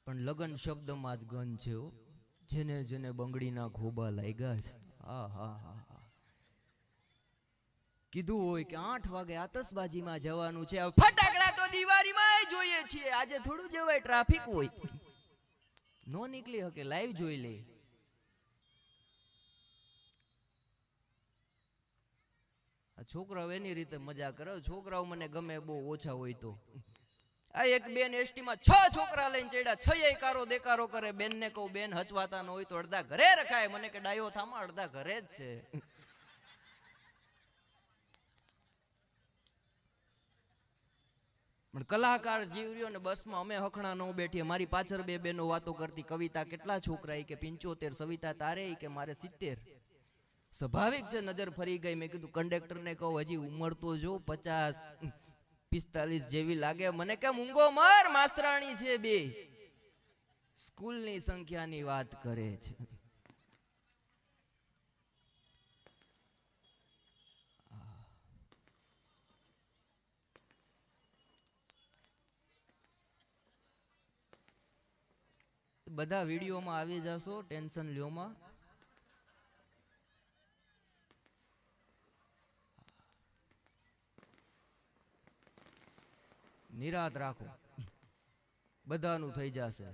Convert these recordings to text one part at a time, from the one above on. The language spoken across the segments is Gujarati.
પણ લગન શબ્દમાં જ ગન છે હો. જેને જેને બંગડીના ખોબા લાગ્યા છે. હા હા હા હા. કીધું હોય કે 8 વાગે આતશબાજીમાં જવાનું છે, ફટાકડા તો દિવાળીમાં જોઈએ છીએ, આજે થોડું જવાય, ટ્રાફિક હોય, નો નીકળી શકે, લાઈવ જોઈ લે. છોકરાઓ એની રીતે મજા કરે. છોકરાઓ મને ગમે બહુ ઓછા હોય તો. આ એક બેન એસટી માં 6 છોકરા લઈને ચડ્યા, 6 કારો દેકારો કરે. બેન ને કહું બેન હચવાતા ન હોય તો અડધા ઘરે રખાય. મને કે ડાયો થામાં અડધા ઘરે જ છે. પણ કલાકાર જીવ્યો ને બસમાં અમે હખણા ન બેઠીએ. મારી પાછળ 2 બેનો વાતો કરતી. કવિતા કેટલા છોકરા? કે 75. સવિતા તારે? કે મારે 70. સ્વાભાવિક છે નજર ફરી ગઈ. મેં કીધું કંડક્ટર ને કહું હજી ઉંમર તો જો 50-45 જેવી લાગે. મને કે મૂંગો મર, માસ્તરાણી છે 2. સ્કૂલની સંખ્યાની વાત કરે છે. બધા વિડીયોમાં આવી જશો, ટેન્શન લ્યો માં. નિરાત રાખો, બધાનું થઈ જશે.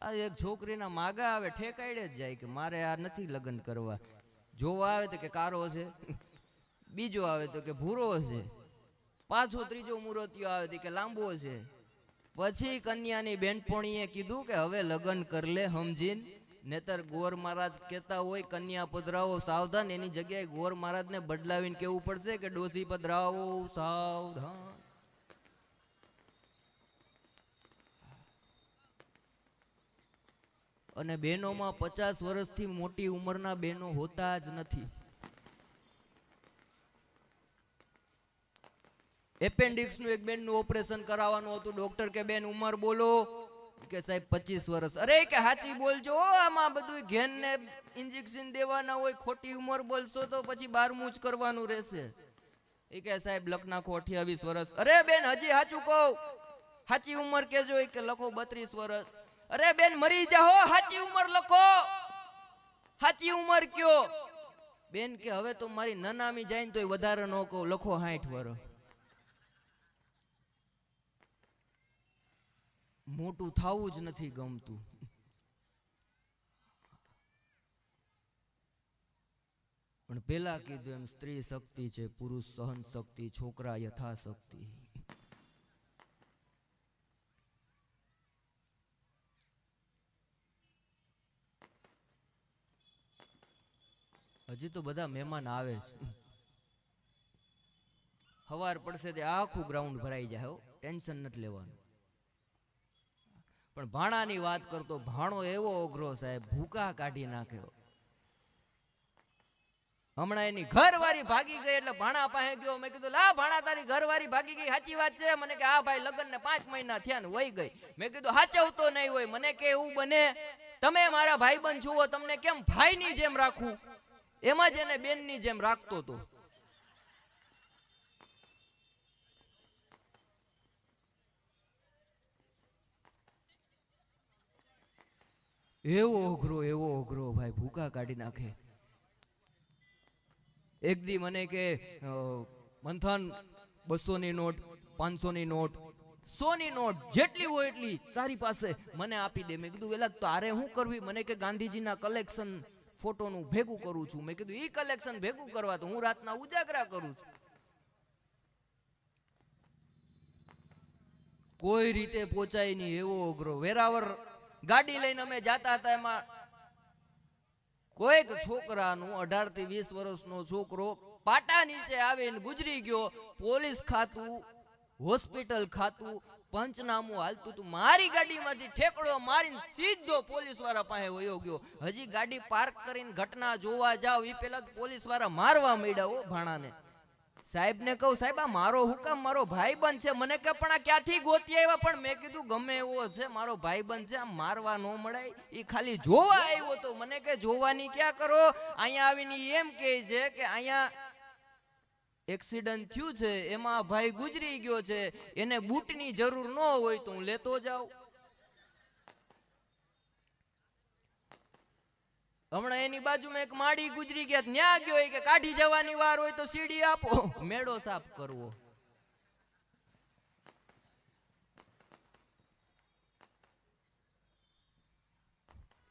આ એક છોકરીના માગા આવે, ઠેકાડે જ જાય કે મારે આ નથી લગ્ન કરવા. જોવા આવે તો કે કારો છે, બીજો આવે તો કે ભૂરો છે, પાછો ત્રીજો મૂર્તિયો આવે તો કે લાંબો છે. પછી કન્યાની બેનપણીએ કીધું કે હવે લગ્ન કર લે સમજીન, નેતર ગોર મહારાજ કહેતા હોય કન્યા પધરાવો સાવધાન. એની જગ્યાએ ગોર મહારાજને બદલાવીને કેવું પડશે કે ડોસી પધરાવો સાવધાન. અને બહેનોમાં 50 વર્ષથી મોટી ઉંમરના બહેનો હોતા જ નથી. એપેન્ડિક્સ નું એક બેન નું ઓપરેશન કરાવવાનું હતું. ડોક્ટર કે બેન ઉંમર બોલો, કે સાહેબ 25 વર્ષ. અરે કે સાચી બોલજો, આમાં બધું ઘેન ને ઇન્જેક્શન દેવાના હોય, ખોટી ઉંમર બોલશો તો પછી 12મું જ કરવાનું રહેશે. એ કે સાહેબ લખ નાખો 28 વર્ષ. અરે બેન હજી સાચું કહું, સાચી ઉંમર કેજો. કે લખો 32 વર્ષ. અરે બેન મરી જાઓ, સાચી ઉંમર લખો, સાચી ઉંમર કયો. બેન કે હવે તો મારી નનામી જાય ને તોય વધારે ન કહું, લખો 60 વર્ષ. મોટું થાવું જ નથી ગમતું. પણ પેલા કીધું એમ સ્ત્રી શક્તિ છે, પુરુષ સહન શક્તિ, છોકરા યથાશક્તિ. હજી તો બધા મહેમાન આવે છે. સવાર પડશે તે આખું ગ્રાઉન્ડ ભરાઈ જાય, ટેન્શન નથી લેવાનું. પણ ભાણાની વાત કરતો, ભાણો એવો અઘરો સાહેબ, ભૂકા કાઢી નાખ્યો. હમણાં એની ઘરવાળી ભાગી ગઈ એટલે ભાણા પાસે ગયો. મેં કીધું લા ભાણા તારી ઘરવાળી ભાગી ગઈ સાચી વાત છે? મને કે હા ભાઈ લગ્ન ને 5 મહિના થયા ને વહી ગઈ. મેં કીધું સાચવતો નહીં હોય. મને કે એવું બને? તમે મારા ભાઈબંધ જુઓ, તમને કેમ ભાઈની જેમ રાખું, એમાં જ એને બેનની જેમ રાખતો હતો. એવો અઘરો ભાઈ, ભૂકા કાઢી નાખે. એક દી મને કે મંથન 200 ની નોટ, 500 ની નોટ, 100 ની નોટ જેટલી હોય એટલી તારી પાસે મને આપી દે. મેં કીધું વેલા તારે શું કરવી? મને કે ગાંધીજીના કલેક્શન ફોટોનું ભેગું કરું છું. મેં કીધું ઈ કલેક્શન ભેગું કરવા તો હું રાતના ઉજાગરા કરું છું. કોઈ રીતે પહોંચાય નહીં, એવો અઘરો. વેરાવર ગાડી લઈને અમે જાતા હતા, એમાં કોઈક છોકરાનું 18 થી 20 વર્ષનો છોકરો પાટા નીચે આવીને ગુજરી ગયો. પોલીસ ખાતું, હોસ્પિટલ ખાતું, પંચનામું હાલતું હતું. મારી ગાડીમાંથી ઠેકડો મારીને સીધો પોલીસ વાળા પાસે વયો ગયો. હજી ગાડી પાર્ક કરીને ઘટના જોવા જાવ એ પેલા પોલીસ વાળા મારવા માંડ્યા હો ભાણાને. સાહેબ ને કહું, સાહેબ આ મારો હુકમ, મારો ભાઈબંધ છે. મને કે પણ આ ક્યાંથી ગોતી આવ્યા? પણ મેં કીધું ગમે એવો છે, મારો ભાઈબંધ છે, આમ મારવા ન મળે. એ ખાલી જોવા આવ્યો તો. મને કે જોવાની ક્યાં કરો, અહીંયા આવીને એમ કહે છે કે અહીંયા એક્સિડન્ટ થયું છે, એમાં ભાઈ ગુજરી ગયો છે, એને બૂટની જરૂર ન હોય તો હું લેતો જાઉં. હમણાં એની બાજુમાં એક માડી ગુજરી ગયા, ન્યા ગયો કે કાઢી જવાની વાર હોય તો સીડી આપો, મેળો સાફ કરવો.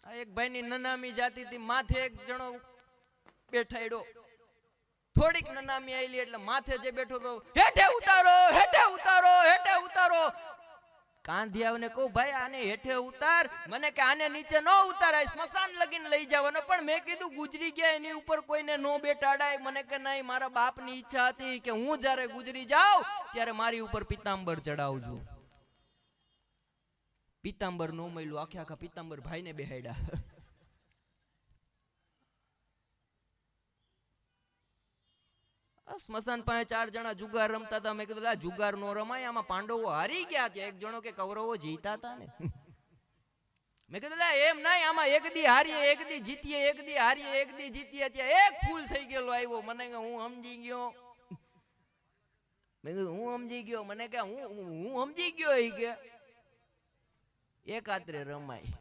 આ એક ભાઈની નનામી જાતી હતી, માથે એક જણો બેઠાડ્યો, થોડીક નનામી આવેલી એટલે માથે જે બેઠો તો હેઠે ઉતારો, હેઠે ઉતારો, હેઠે ઉતારો. કાંધિયાને કહું, ભાઈ આને હેઠે ઉતાર. મને કે આને નીચે ન ઉતારાય, સ્મશાન લગીને લઈ જવાનો. પણ મેં કીધું ગુજરી ગયા એની ઉપર કોઈને નો બેઠાડાય. મને કે નહીં, મારા બાપની ઈચ્છા હતી કે હું જ્યારે ગુજરી જાઉં ત્યારે મારી ઉપર પિતાંબર ચડાવજો. પિતાંબર નો મળ્યું, આખે આખા પિતાંબર ભાઈને બેહાડ્યા. સ્મશાન પાસે 4 જણા જુગાર રમતા હતા. મેં કીધું જુગાર નો રમાય, આમાં પાંડવો હારી ગયા. ત્યાં એક જણો કે કૌરવો જીતા હતા ને. મેં કીધું એમ નહીં, આમાં એક દી હારીએ, એક દી જીતીએ, એક દી હારીએ, એક દી જીતીએ. ત્યાં એક ફૂલ થઈ ગયેલો આવ્યો. મને કે હું સમજી ગયો. મેં કીધું હું સમજી ગયો. મને કે હું સમજી ગયો. એ કે એકાત્રે રમાય,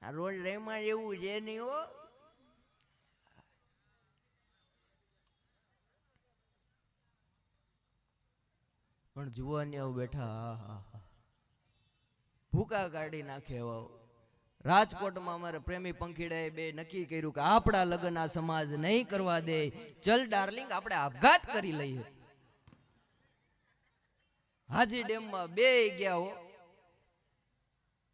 આ રોજ રમાય એવું છે નહીં હો. પણ જુવાની આવું બેઠા, ભૂકા કાઢી નાખે. રાજકોટમાં અમારે પ્રેમી પંખીડાએ બે નક્કી કર્યું કે આપણા લગ્ન આ સમાજ નહીં કરવા દે. ચલ ડાર્લિંગ, આપણે આપઘાત કરી લઈએ. હાજી ડેમમાં બે ગયા હો.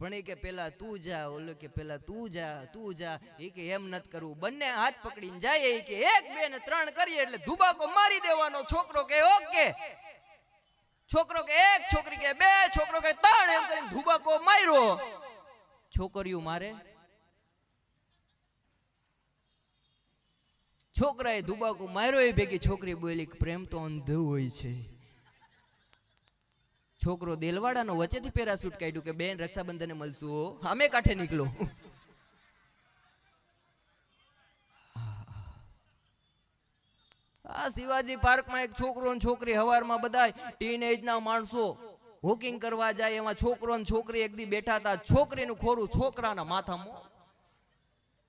પણ એ કે પેલા તું જા, ઓલો કે પેલા તું જા, તું જા. એ કે એમ નથી કરવું. બંને હાથ પકડીને જાય. એ કે 1 2 ને 3 કરીએ એટલે ધુબાકો મારી દેવાનો. છોકરો કે ઓકે. છોકરો કે 1, છોકરી કે 2, છોકરો કે 3, એમ કરીને ધુબાકો માર્યો. છોકરીઓ મારે, છોકરાએ ધુબાકો માર્યો. એ ભેગી છોકરી બોલી પ્રેમ તો અંધો હોય છે. છોકરો દેલવાડાનો વચ્ચેથી પેરાસૂટ કાઢ્યું કે બેન રક્ષાબંધને મળશું, અમે કાંઠે નીકળો. આ શિવાજી પાર્કમાં એક છોકરો ને છોકરી હવારમાં બધા ટીનેજ ના માણસો વોકિંગ કરવા જાય. એમાં છોકરો ને છોકરી એક દી બેઠા હતા. છોકરીનું ખોરું છોકરાના માથામાં.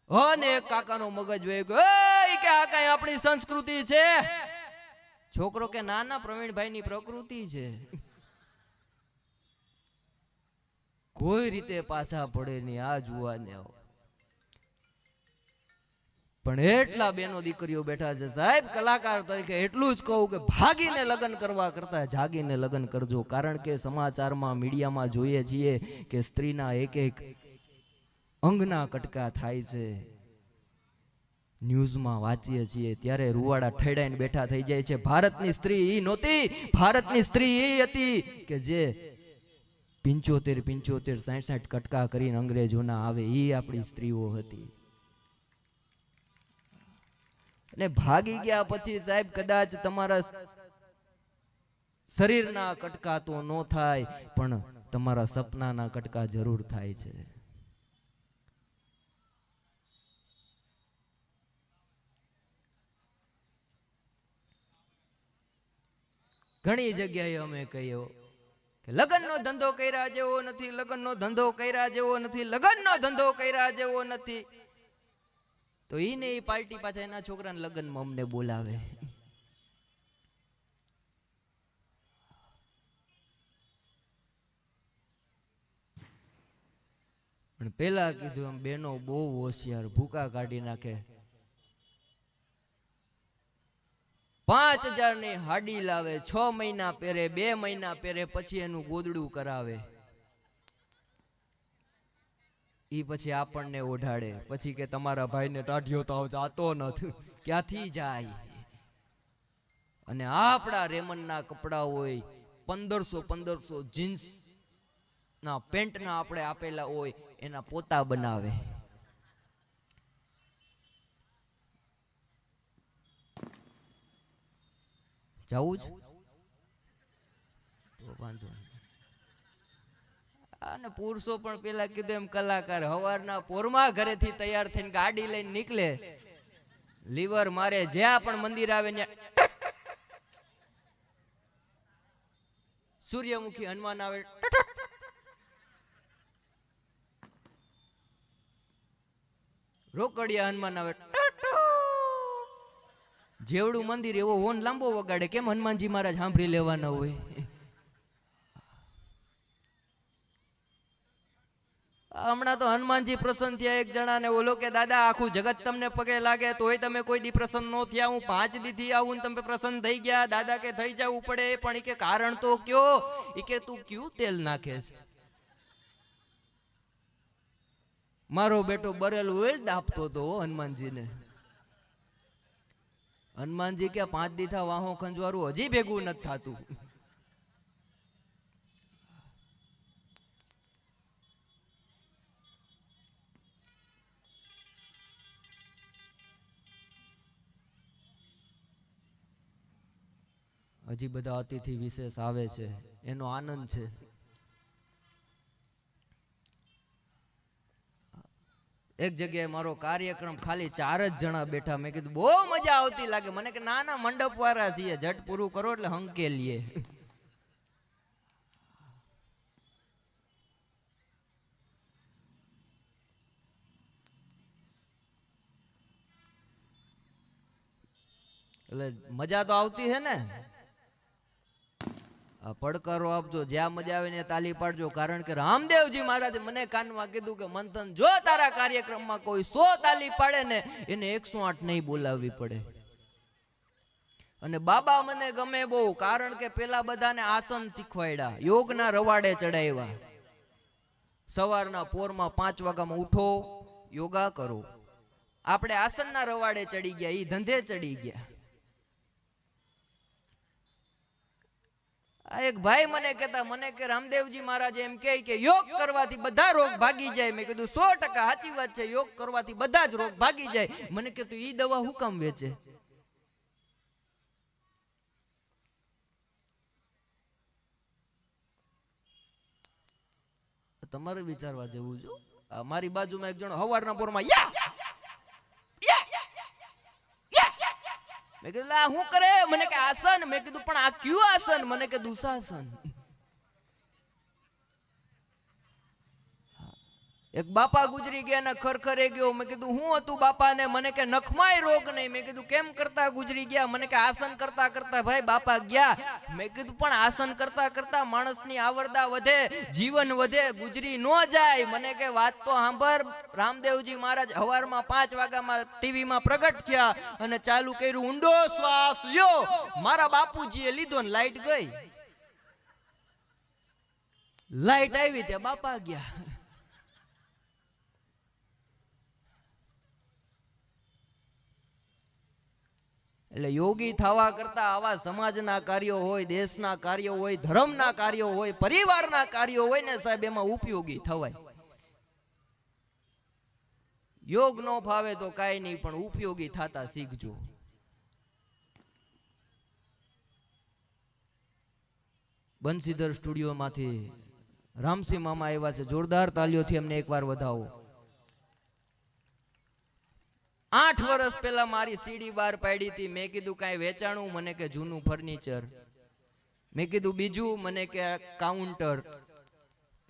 અને એક કાકાનો મગજ વહી ગયો કે આ કઈ આપણી સંસ્કૃતિ છે? છોકરો કે ના ના, પ્રવીણભાઈ ની પ્રકૃતિ છે. કોઈ રીતે પાછા પડે નહીં આ જુવાને. પણ એટલા બેનો દીકરીઓ બેઠા છે સાહેબ, કલાકાર તરીકે એટલું જ કહું કે ભાગીને લગ્ન કરવા કરતા જાગીને લગ્ન કરજો. કારણ કે સમાચારમાં, મીડિયામાં જોઈએ છીએ કે સ્ત્રીના એક એક અંગના કટકા થાય છે. ન્યૂઝમાં વાંચીએ છીએ ત્યારે રૂવાડા ઠેડાઈને બેઠા થઈ જાય છે. ભારતની સ્ત્રી ઈ નહોતી, ભારતની સ્ત્રી એ હતી કે જે 75 65 કટકા કરીને અંગ્રેજોના આવે. એ આપણી સ્ત્રીઓ હતી. અને ભાગી ગયા પછી સાહેબ કદાચ તમારા શરીરના કટકા તો ન થાય, પણ તમારા સપનાના કટકા જરૂર થાય છે. ઘણી જગ્યાએ અમે કહીએ કે લગ્નનો ધંધો કર્યા જેવો નથી, લગ્નનો ધંધો કર્યા જેવો નથી, લગ્નનો ધંધો કર્યા જેવો નથી. તો ઈને એ પાર્ટી પાછા એના છોકરાને લગ્નમાં અમને બોલાવે. પણ પેલા કીધું એમ બેનો બહુ હોશિયાર, ભૂકા કાઢી નાખે. 5000 ની હાડી લાવે, 6 મહિના પહેરે, 2 મહિના પહેરે, પછી એનું ગોદડું કરાવે. ઈ પછી આપણને ઓઢાડે. પછી કે તમારા ભાઈને ટાઢિયો તાવ જાતો નથી. ક્યાંથી જાય? અને આપણા રેમનના કપડા હોય 1500 જીન્સ ના પેન્ટના આપણે આપેલા હોય, એના પોતા બનાવે. જવું જ તો વાંધો નહીં. અને પુરુષો પણ પેલા કીધું એમ કલાકાર હવારના પોરમાં ઘરેથી તૈયાર થઈને ગાડી લઈને નીકળે, લીવર મારે, જ્યાં પણ મંદિર આવે ત્યાં સૂર્યમુખી હનુમાન આવે, રોકડિયા હનુમાન આવે, જેવડું મંદિર એવો હોન લાંબો વગાડે. કેમ? હનુમાનજી મહારાજ સાંભળી લેવાના હોય. હમણાં તો હનુમાનજી પ્રસન્ન થયા. એક જણાને ઓલો કે દાદા આખું જગત તમને પગે લાગે તોય તમે કોઈ દી પ્રસન્ન ન થયા. હું 5 દી થી આવું ને તમે પ્રસન્ન થઈ ગયા. દાદા કે થઈ જવું પડે, પણ ઈ કે કારણ તો કયો? ઈ કે તું ક્યું તેલ નાખે છે? મારો બેટો બરેલું હોય દાપતો તો હનુમાનજીને. હનુમાનજી કે 5 દી થા વાહો ખંજવારું હજી ભેગું નથી થાતું. હજી બધા અતિથિ વિશેષ આવે છે, એનો આનંદ છે. એક જગ્યાએ મારો કાર્યક્રમ ખાલી 4 જ જણા બેઠા. મેં કીધું બહુ મજા આવતી લાગે. મને કે ના ના મંડપ વાળા છીએ, ઝટ પૂરું કરો એટલે હંકેલીએ. એટલે મજા તો આવતી છે ને. પડકારો આપજો, જ્યાં મજા આવે ને તાલી પાડજો. કારણ કે રામદેવજી મહારાજે મને કાનમાં કીધું કે મંથન, જો તારા કાર્યક્રમમાં કોઈ 100 તાલી પાડે ને એને 108 નહીં બોલાવવી પડે. અને બાબા મને ગમે બહુ, કારણ કે પેલા બધાને આસન શીખવાડ્યા, યોગના રવાડે ચડાવ્યા. સવારના પોરમાં 5 વાગ્યામાં ઉઠો, યોગા કરો. આપણે આસનના રવાડે ચડી ગયા, ઈ ધંધે ચડી ગયા. એક ભાઈ મને કહેતા, મને કે રામદેવજી મહારાજ એમ કહે કે યોગ કરવાથી બધા રોગ ભાગી જાય. મેં કીધું 100% સાચી વાત છે, યોગ કરવાથી બધા જ રોગ ભાગી જાય. મને કે તું ઈ દવા હું કામ વેચે? તમારે વિચારવા જેવું છે. અમારી બાજુમાં એક જણો હવારના પોરમાં મેં કીધું લા હું કરે? મને કે આસન. મેં કીધું પણ આ ક્યું આસન? મને કે દુશાસન. એક બાપા ગુજરી ગયા ને ખરખરે ગયો. મેં કીધું હું હતું બાપા ને? મને કે નખમાય રોગ નહીં. મેં કીધું કેમ કરતા ગુજરી ગયા? મને કે આસન કરતા કરતા ભાઈ બાપા ગયા. મેં કીધું પણ આસન કરતા કરતા માણસની આવરદા વધે, જીવન વધે, ગુજરી ન જાય. મને કે વાત તો સાંભળ. રામદેવજી મહારાજ હવારમાં 5 વાગ્યામાં ટીવીમાં પ્રગટ થયા અને ચાલુ કર્યું, ઊંડો શ્વાસ લ્યો. મારા બાપુજીએ લીધો ને લાઈટ ગઈ. લાઈટ આવી ત્યાં બાપા ગયા. એટલે યોગી થવા કરતા આવા સમાજના કાર્યો હોય, દેશના કાર્યો હોય, ધર્મના કાર્યો હોય, પરિવારના કાર્યો હોય ને સાહેબ, એમાં ઉપયોગી થવાય. યોગ નો ફાવે તો કાંઈ નહીં, પણ ઉપયોગી થતા શીખજો. બંસીધર સ્ટુડિયો માંથી રામસિંહ મામા આવ્યા છે. જોરદાર તાલીઓથી એમને એકવાર વધાવો. 8 વર્ષ પહેલા મારી સીડી બહાર પાડી હતી. મેં કીધું કાંઈ વેચાણું? મને કે જૂનું ફર્નિચર. મેં કીધું બીજું? મને કે કાઉન્ટર.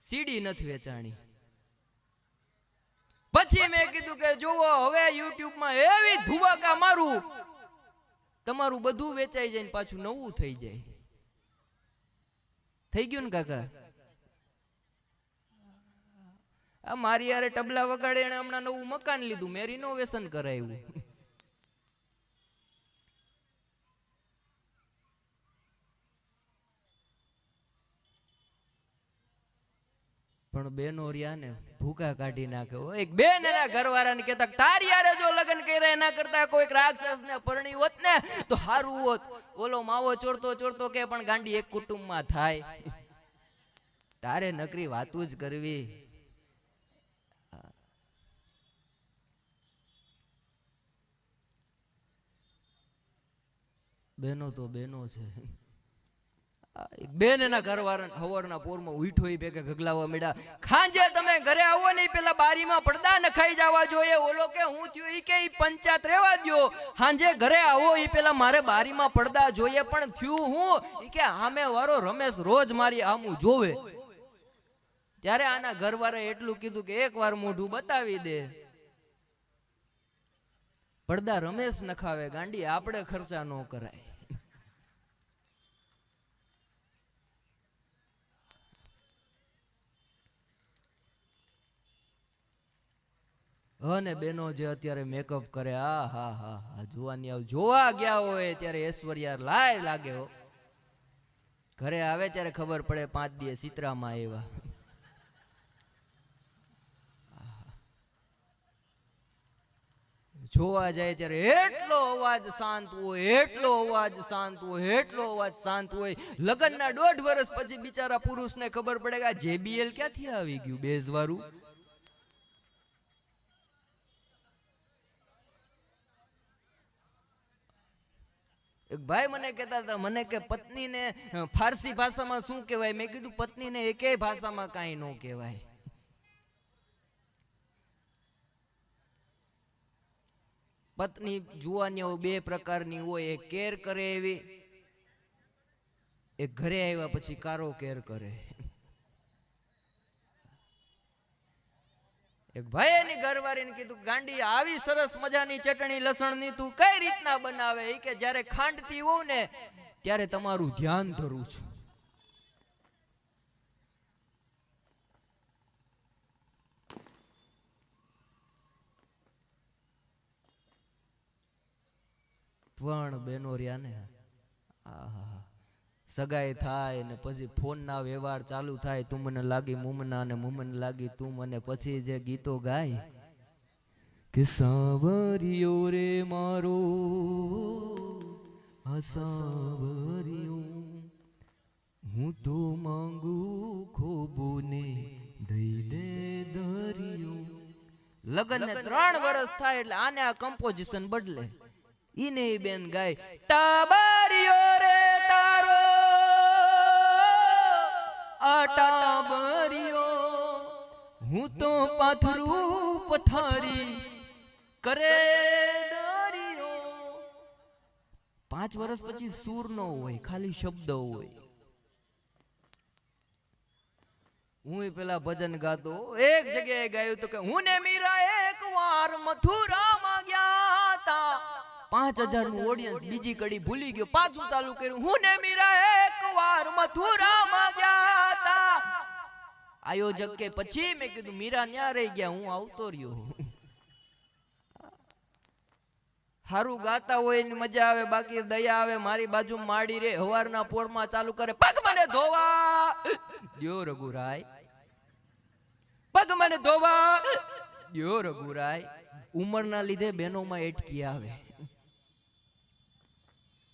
સીડી નથી વેચાણી. પછી મેં કીધું કે જુઓ હવે યુટ્યુબમાં એવી ધુવાકા મારું, તમારું બધું વેચાઈ જાય ને પાછું નવું થઈ જાય. થઈ ગયું ને કાકા? આ મારી યારે તબલા વગાડે, એને હમણાં નવું મકાન લીધું, મેં રિનોવેશન કરાવ્યું. પણ બેનો રહ્યા ને ભૂકા કાઢી નાખે. એક બેન એના ઘરવાળાને કહેતા, તારી યારે જો લગ્ન કર્યા એના કરતા કોઈક રાક્ષસ ને પરણી હોત ને તો સારું હોત. ઓલો માવો ચોરતો ચોરતો કે પણ ગાંડી એક કુટુંબમાં થાય, તારે નકરી વાતું જ કરવી. બેનો તો બેનો છે. એક બેન એના ઘરવાળા હવારના પોરમાં ઉઠો એ ભેગા ગગલાવા મળ્યા. ખાંજે તમે ઘરે આવો ને પેલા બારીમાં પડદા નખાઈ જવા જોઈએ. ઓલો કે હું થયું ઈ કે ઈ પંચાયત રહેવા દ્યો. હાંજે ઘરે આવો ઈ પેલા મારે બારીમાં પડદા જોઈએ. પણ થયું હું ઈ કે આમે વારો રમેશ રોજ મારી આમું જોવે. ત્યારે આના ઘરવાળાએ એટલું કીધું કે એકવાર મોઢું બતાવી દે. પડદા રમેશ નખાવે ગાંડી, આપણે ખર્ચા ન કરાય. અને બેનો જે અત્યારે મેકઅપ કરે, આ હા હા હા જોવાની આવ જોવા ગયા હોય ત્યારે ઐશ્વર્યા લાય લાગે હો. ઘરે આવે ત્યારે ખબર પડે 5 દિવસ ચિત્રામાં આવ્યા. જોવા જાય ત્યારે એટલો અવાજ શાંત હોય, એટલો અવાજ શાંત હોય, એટલો અવાજ શાંત હોય. લગ્નના 1.5 વર્ષ પછી બિચારા પુરુષને ખબર પડે કે આ JBL ક્યાંથી આવી ગયું બેઝ વાળું. એક ભાઈ મને કહેતા હતા, મને કે પત્નીને ફારસી ભાષામાં શું કહેવાય? મેં કીધું પત્નીને એકેય ભાષામાં કાંઈ ન કહેવાય. પત્ની જુવાનીઓ 2 પ્રકારની હોય, એક કેર કરે એવી, એક ઘરે આવ્યા પછી કારો કેર કરે. એક ભાઈ એની ઘરવાળીને કીધું, ગાંડી આવી સરસ મજાની ચટણી લસણની તું કઈ રીતના બનાવે? ઈ કે જ્યારે ખાંડતી હોઉં ને ત્યારે તમારું ધ્યાન ધરું છું. પણ બેનો રહ્યા ને, આહા સગાઈ થાય ને પછી ફોનના વ્યવહાર ચાલુ થાય. તું મને લાગી મુમના ને મુમન લાગી તું મને. પછી જે ગીતો ગાય કે સાવરિયો રે મારો આ સાવરિયો, હું તો માંગુ ખોબોને દઈ દે દરિયો. લગ્ન ને 3 વર્ષ થાય એટલે આને આ કમ્પોઝિશન બદલે. ઈને બેન ગાય ટાબરિયો રે તારો આટાબરિયો, હું તો પાથરું પથારી કરે દરિયો. 5 વર્ષ પછી સૂર ન હોય, ખાલી શબ્દ હોય. હું પેલા ભજન ગાતો, એક જગ્યાએ ગાયું તો કે હું ને મીરા એક વાર મથુરામાં ગયા તા. 5000 નું ઓડિયન્સ, બીજી કડી ભૂલી ગયો, પાછું ચાલુ કર્યું. હું ને મીરા એક વાર મથુરામાં ગયા તા. આયોજક કે પછી મેં કીધું મીરા ન્યા રહી ગયા, હું આવતો રહ્યો. હારું ગાતા હોય ને મજા આવે, બાકી દયા આવે. મારી બાજુ માડી રે હવારના પોરમાં ચાલુ કરે, પગ મને ધોવા દ્યો રઘુરાય, પગ મને ધોવા દ્યો રઘુરાય. ઉંમરના લીધે બહેનોમાં એટકી આવે.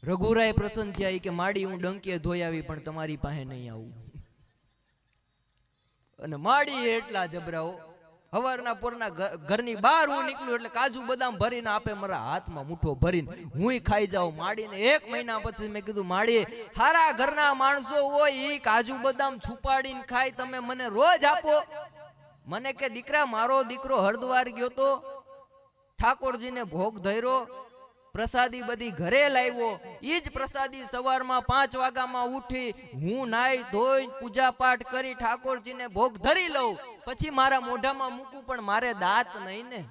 રઘુરાય પ્રસન્ન થયા કે માડી હું ડંકીએ ધોઈ આવી પણ તમારી પાસે નહીં આવું. અને માડી એટલા જબરાઓ, હવારના પોરના ઘરની બહાર હું નીકળું એટલે કાજુ બદામ ભરીને આપે મારા હાથમાં મુઠ્ઠો ભરીને, હુંય ખાઈ જાઉં. માડીને 1 મહિના પછી મેં કીધું માડી હારા ઘરના માણસો હોય ઈ કાજુ બદામ છુપાડીને ખાય, તમે મને રોજ આપો? મને કે દીકરા મારો દીકરો હરદ્વાર ગયો તો, ઠાકોરજીને ભોગ ધર્યો, પ્રસાદી બધી ઘરે લાવ્યો. ઈ જ પ્રસાદી સવારમાં 5 વાગ્યામાં ઉઠી હું નાઈ ધોઈ પૂજા પાઠ કરી ઠાકોરજીને ભોગ ધરી લઉં, પછી મારા મોઢામાં મૂકું. પણ મારે દાંત નહીં ને,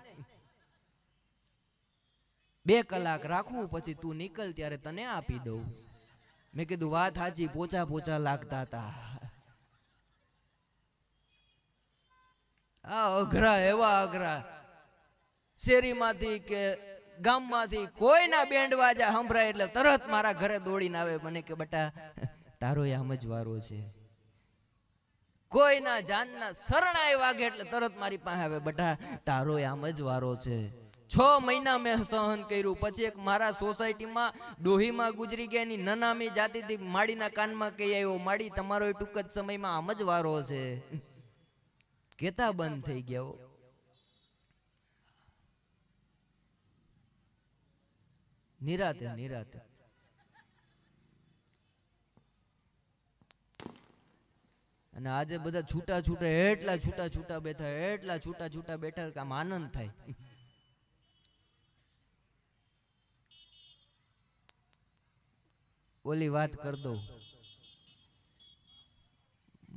2 કલાક રાખવું પછી તું નીકળ ત્યારે તને આપી દઉં. મેં કીધું વાત સાચી, પોચા પોચા લાગતા હતા. આ અઘરા એવા અઘરા, શેરીમાંથી કે ગામમાંથી કોઈના બેન્ડ વાજા સંભળાય એટલે તરત મારા ઘરે દોડીને આવે. મને કે બટા તારો આમ જ વારો છે. કોઈના જાનના શરણાઈ વાગે એટલે તરત મારી પાસે આવે, બટા તારો આમ જ વારો છે. 6 મહિના મેં સહન કર્યું. પછી એક મારા સોસાયટીમાં ડોહીમાં ગુજરી ગયા એની નનામી જાતિથી માડીના કાનમાં કહી આવ્યો, માડી તમારો ટૂંક જ સમયમાં આમ જ વારો છે. કેતા બંધ થઈ ગયા. નિરાતે નિરાતે અને આજે બધા છૂટા છૂટા એટલા છૂટા છૂટા બેઠા, એટલા છૂટા છૂટા બેઠા કે આમ આનંદ થાય. ઓલી વાત કર દઉં.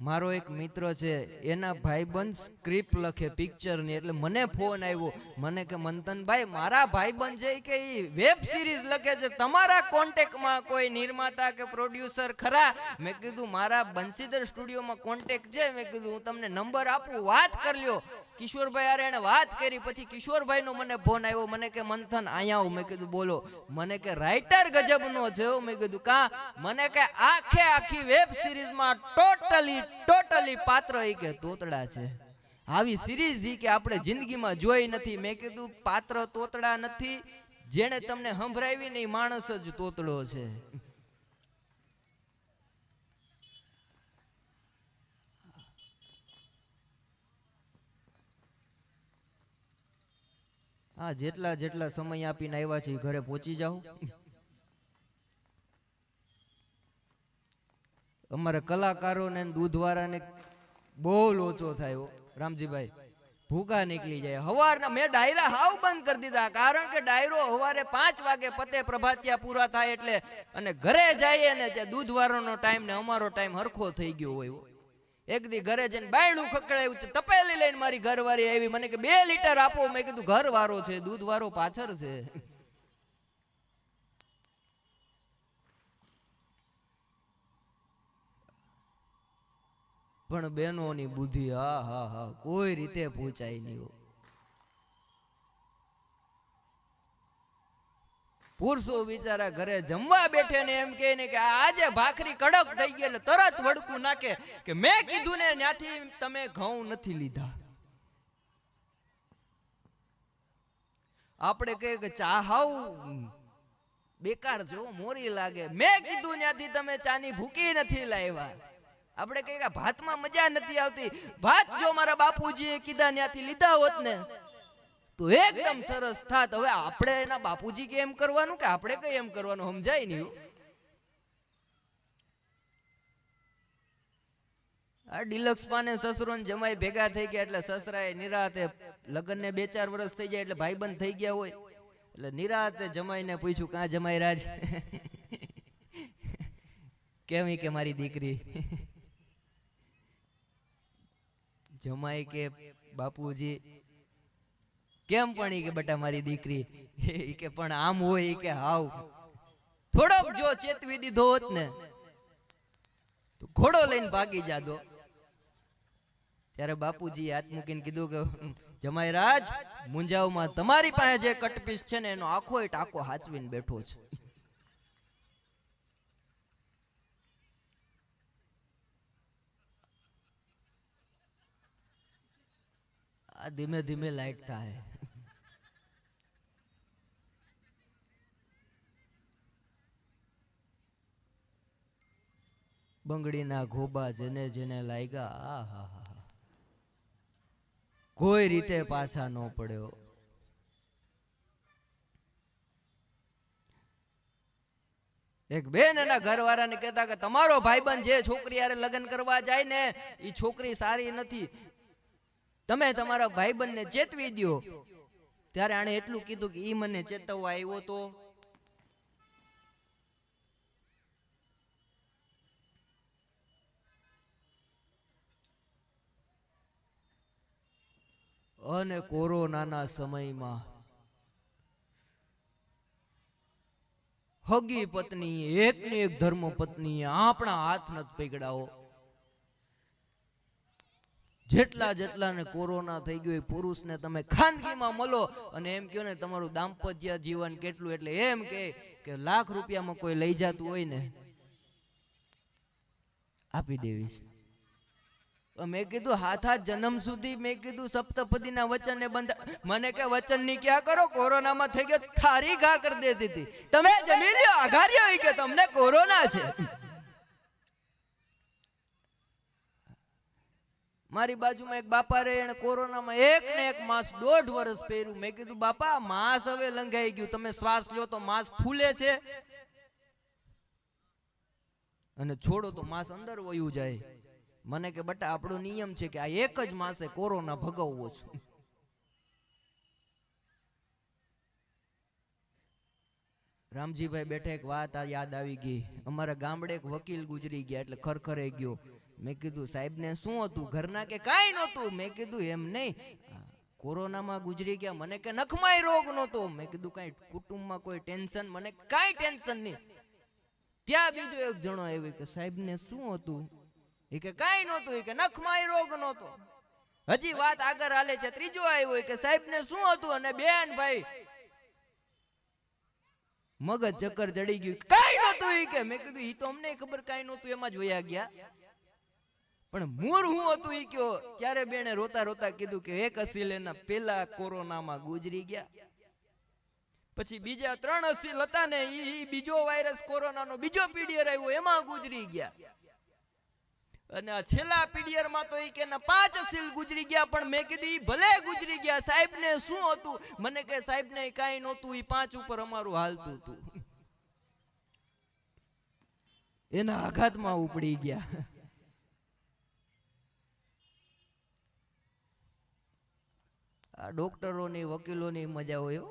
મારો એક મિત્ર છે, એના ભાઈબંધ સ્ક્રિપ્ટ લખે પિક્ચર ની, એટલે મને ફોન આવ્યો, મને કે મંથનભાઈ મારા ભાઈબંધ છે કે વેબ સિરીઝ લખે છે, તમારા કોન્ટેક્ટમાં કોઈ નિર્માતા કે પ્રોડ્યુસર ખરા? મેં કીધું મારા બંસીધર સ્ટુડિયોમાં કોન્ટેક્ટ છે. મેં કીધું હું તમને નંબર આપું, વાત કરી લ્યો. કિશોરભાઈ યાર એને વાત કરી, પછી કિશોરભાઈ નો મને ફોન આવ્યો, મને કે મંથન અહીંયા આવ. મેં કીધું બોલો. મને કે રાઇટર ગજબનો છે. મેં કીધું કા? મને કે આખી વેબ સિરીઝમાં ટોટલી પાત્ર ઈ કે તોતડા છે. આવી સિરીઝ ઈ કે આપણે જિંદગીમાં જોઈ નથી. મેં કીધું પાત્ર તોતડા નથી, જેને તમને સંભળાવી ને ઈ માણસ જ તોતડો છે. હા, જેટલા સમય આપીને આવ્યા છે ઘરે પહોંચી જાઓ. અમારે કલાકારોને દૂધવાળાને બહુ લોચો થાય રામજીભાઈ, ભૂકા નીકળી જાય. હવારના મેં ડાયરા હાવ બંધ કરી દીધા, કારણ કે ડાયરો હવારે 5 વાગે પતે, પ્રભાતિયા પૂરા થાય એટલે, અને ઘરે જઈએ ને ત્યાં દૂધવાળાનો ટાઈમ ને અમારો ટાઈમ હરખો થઈ ગયો હોય. એક દી ઘરે જઈને બાયણું ખકડાયું, તપેલી લઈને મારી ઘરવાળી આવી, મને કે 2 લીટર આપો. મેં કીધું ઘરવાળો છે, દૂધવાળો પાછળ છે. પણ બહેનોની બુદ્ધિ હા હા હા કોઈ રીતે પૂછાય નહીં. પુરુષો બિચારા ઘરે જમવા બેઠે ને એમ કહે ને કે આજે ભાખરી કડક થઈ ગઈ, એટલે તરત વડકું નાખે કે મેં કીધું ને ત્યાંથી તમે ઘઉં નથી લીધા. આપણે કહે કે ચા હાવ બેકાર છે, મોરી લાગે. મેં કીધું ત્યાંથી તમે ચાની ભૂકી નથી લાવ્યા. આપણે કહીએ કે ભાતમાં મજા નથી આવતી. ભાત જો મારા બાપુજીએ કીધા ત્યાંથી લીધા હોત ને તો એકદમ સરસ થાત. હવે આપણે એના બાપુજી કે એમ કરવાનું કે આપણે કઈ એમ કરવાનું સમજાય નહીં. આ ડિલક્સ પાને સસરો ને જમાઈ ભેગા થઈ ગયા, એટલે સસરાએ નિરાતે લગ્ન ને 2-4 વર્ષ થઈ જાય એટલે ભાઈબંધ થઈ ગયા હોય, એટલે નિરાતે જમાઈને પૂછ્યું કાં જમાઈ રાજ કેમ? કે મારી દીકરી. જમાઈ કે બાપુજી કેમ? પણ કે બેટા મારી દીકરી કે પણ આમ હોય કે હાવ થોડોક જો ચેતવી દીધો હોત ને તો ઘોડો લઈને ભાગી જાદો. ત્યારે બાપુજી હાથ મૂકીને કીધું કે જમાઈ રાજ, મુંજાવમાં તમારી પાસે જે કટપીસ છે ને એનો આખો ટાંકો હાચવીને બેઠો છે. આ ધીમે ધીમે લાઈટ થાય. બંગડીના ઘોબા જેને જેને લાગ્યા, આ હા હા કોઈ રીતે પાછા ન પડ્યો. એક બેન એના ઘરવાળાને કહેતા કે તમારો ભાઈબંધ જે છોકરી હારે લગ્ન કરવા જાય ને એ છોકરી સારી નથી, તમે તમારા ભાઈબંધને ચેતવી દો. ત્યારે આણે એટલું કીધું કે ઈ મને ચેતવવા આવ્યો તો. અને કોરોનાના સમયમાં હગી પત્ની એકની એક ધર્મ પત્ની આપણા હાથ નથી પકડાવો. જેટલા ને કોરોના થઈ ગયો પુરુષને તમે ખાનગીમાં મળો અને એમ કહો ને તમારું દાંપત્ય જીવન કેટલું, એટલે એમ કે લાખ રૂપિયામાં કોઈ લઈ જતું હોય ને આપી દેવી છે. મેં કીધું હાથ જન્મ સુધી મેં કીધું સપ્તપદીના વચન બંધ. મને કે વચન ની ક્યાં કરો, કોરોનામાં થઈ ગયો થારી ઘા કરી દેતી હતી. તમે જમી લ્યો આઘાર્યો કે તમને કોરોના છે. મારી બાજુમાં એક બાપા રે, એને કોરોનામાં એક ને એક માસ 1.5 વર્ષ પહેર્યું. મેં કીધું બાપા માસ હવે લંઘાઈ ગયું, તમે શ્વાસ લ્યો તો માસ ફૂલે છે અને છોડો તો માસ અંદર વયું જાય. મને કે બટા આપણો નિયમ છે કે આ એક જ માસે કોરોના ભગાવવો છે. રામજીભાઈ બેઠા, એક વાત યાદ આવી ગઈ. અમારા ગામડે એક વકીલ ગુજરી ગયા એટલે ખરખરે ગયો. મેં કીધું સાહેબ ને શું હતું? ઘરના કે કાંઈ નહોતું. મેં કીધું એમ નહીં, કોરોનામાં ગુજરી ગયા. મને કે નખમાય રોગ નહોતો. મેં કીધું કાંઈ કુટુંબમાં કોઈ ટેન્શન? મને કાંઈ ટેન્શન નહીં. ત્યાં બીજો એક જણો આવ્યો કે સાહેબ ને શું હતું? એ કે કાંઈ નહોતું. એ કે નખમાય રોગ નહોતો. હજી વાત આગળ હાલે છે. ત્રીજો આવ્યો કે સાહેબ ને શું હતું? અને બેન ભાઈ મગજ ચક્કર ચડી ગયું, કાંઈ નહોતું. એ કે મેં કીધું ઈ તો અમને ખબર કાંઈ નહોતું, એમાં જ વયા ગયા. પણ મૂળ હું હતું ઈ કયો. ત્યારે બેને રોતા રોતા કીધું કે એક અસીલ એના પેલા કોરોનામાં ગુજરી ગયા, પછી બીજા 3 અસીલ હતા ને ઈ બીજો વાયરસ કોરોનાનો બીજો પીડિયર આવ્યો એમાં ગુજરી ગયા, અને આ છેલ્લા પીડિયર માં તો ઈ કે 5 અસીલ ગુજરી ગયા. પણ મેં કીધું ઈ ભલે ગુજરી ગયા, સાહેબ ને શું હતું? મને કે સાહેબ ને કાંઈ નહોતું, ઈ 5 ઉપર અમારું હાલતું હતું. એના આઘાતમાં ઉપડી ગયા. આ ડોક્ટરોની વકીલોની મજા હોય.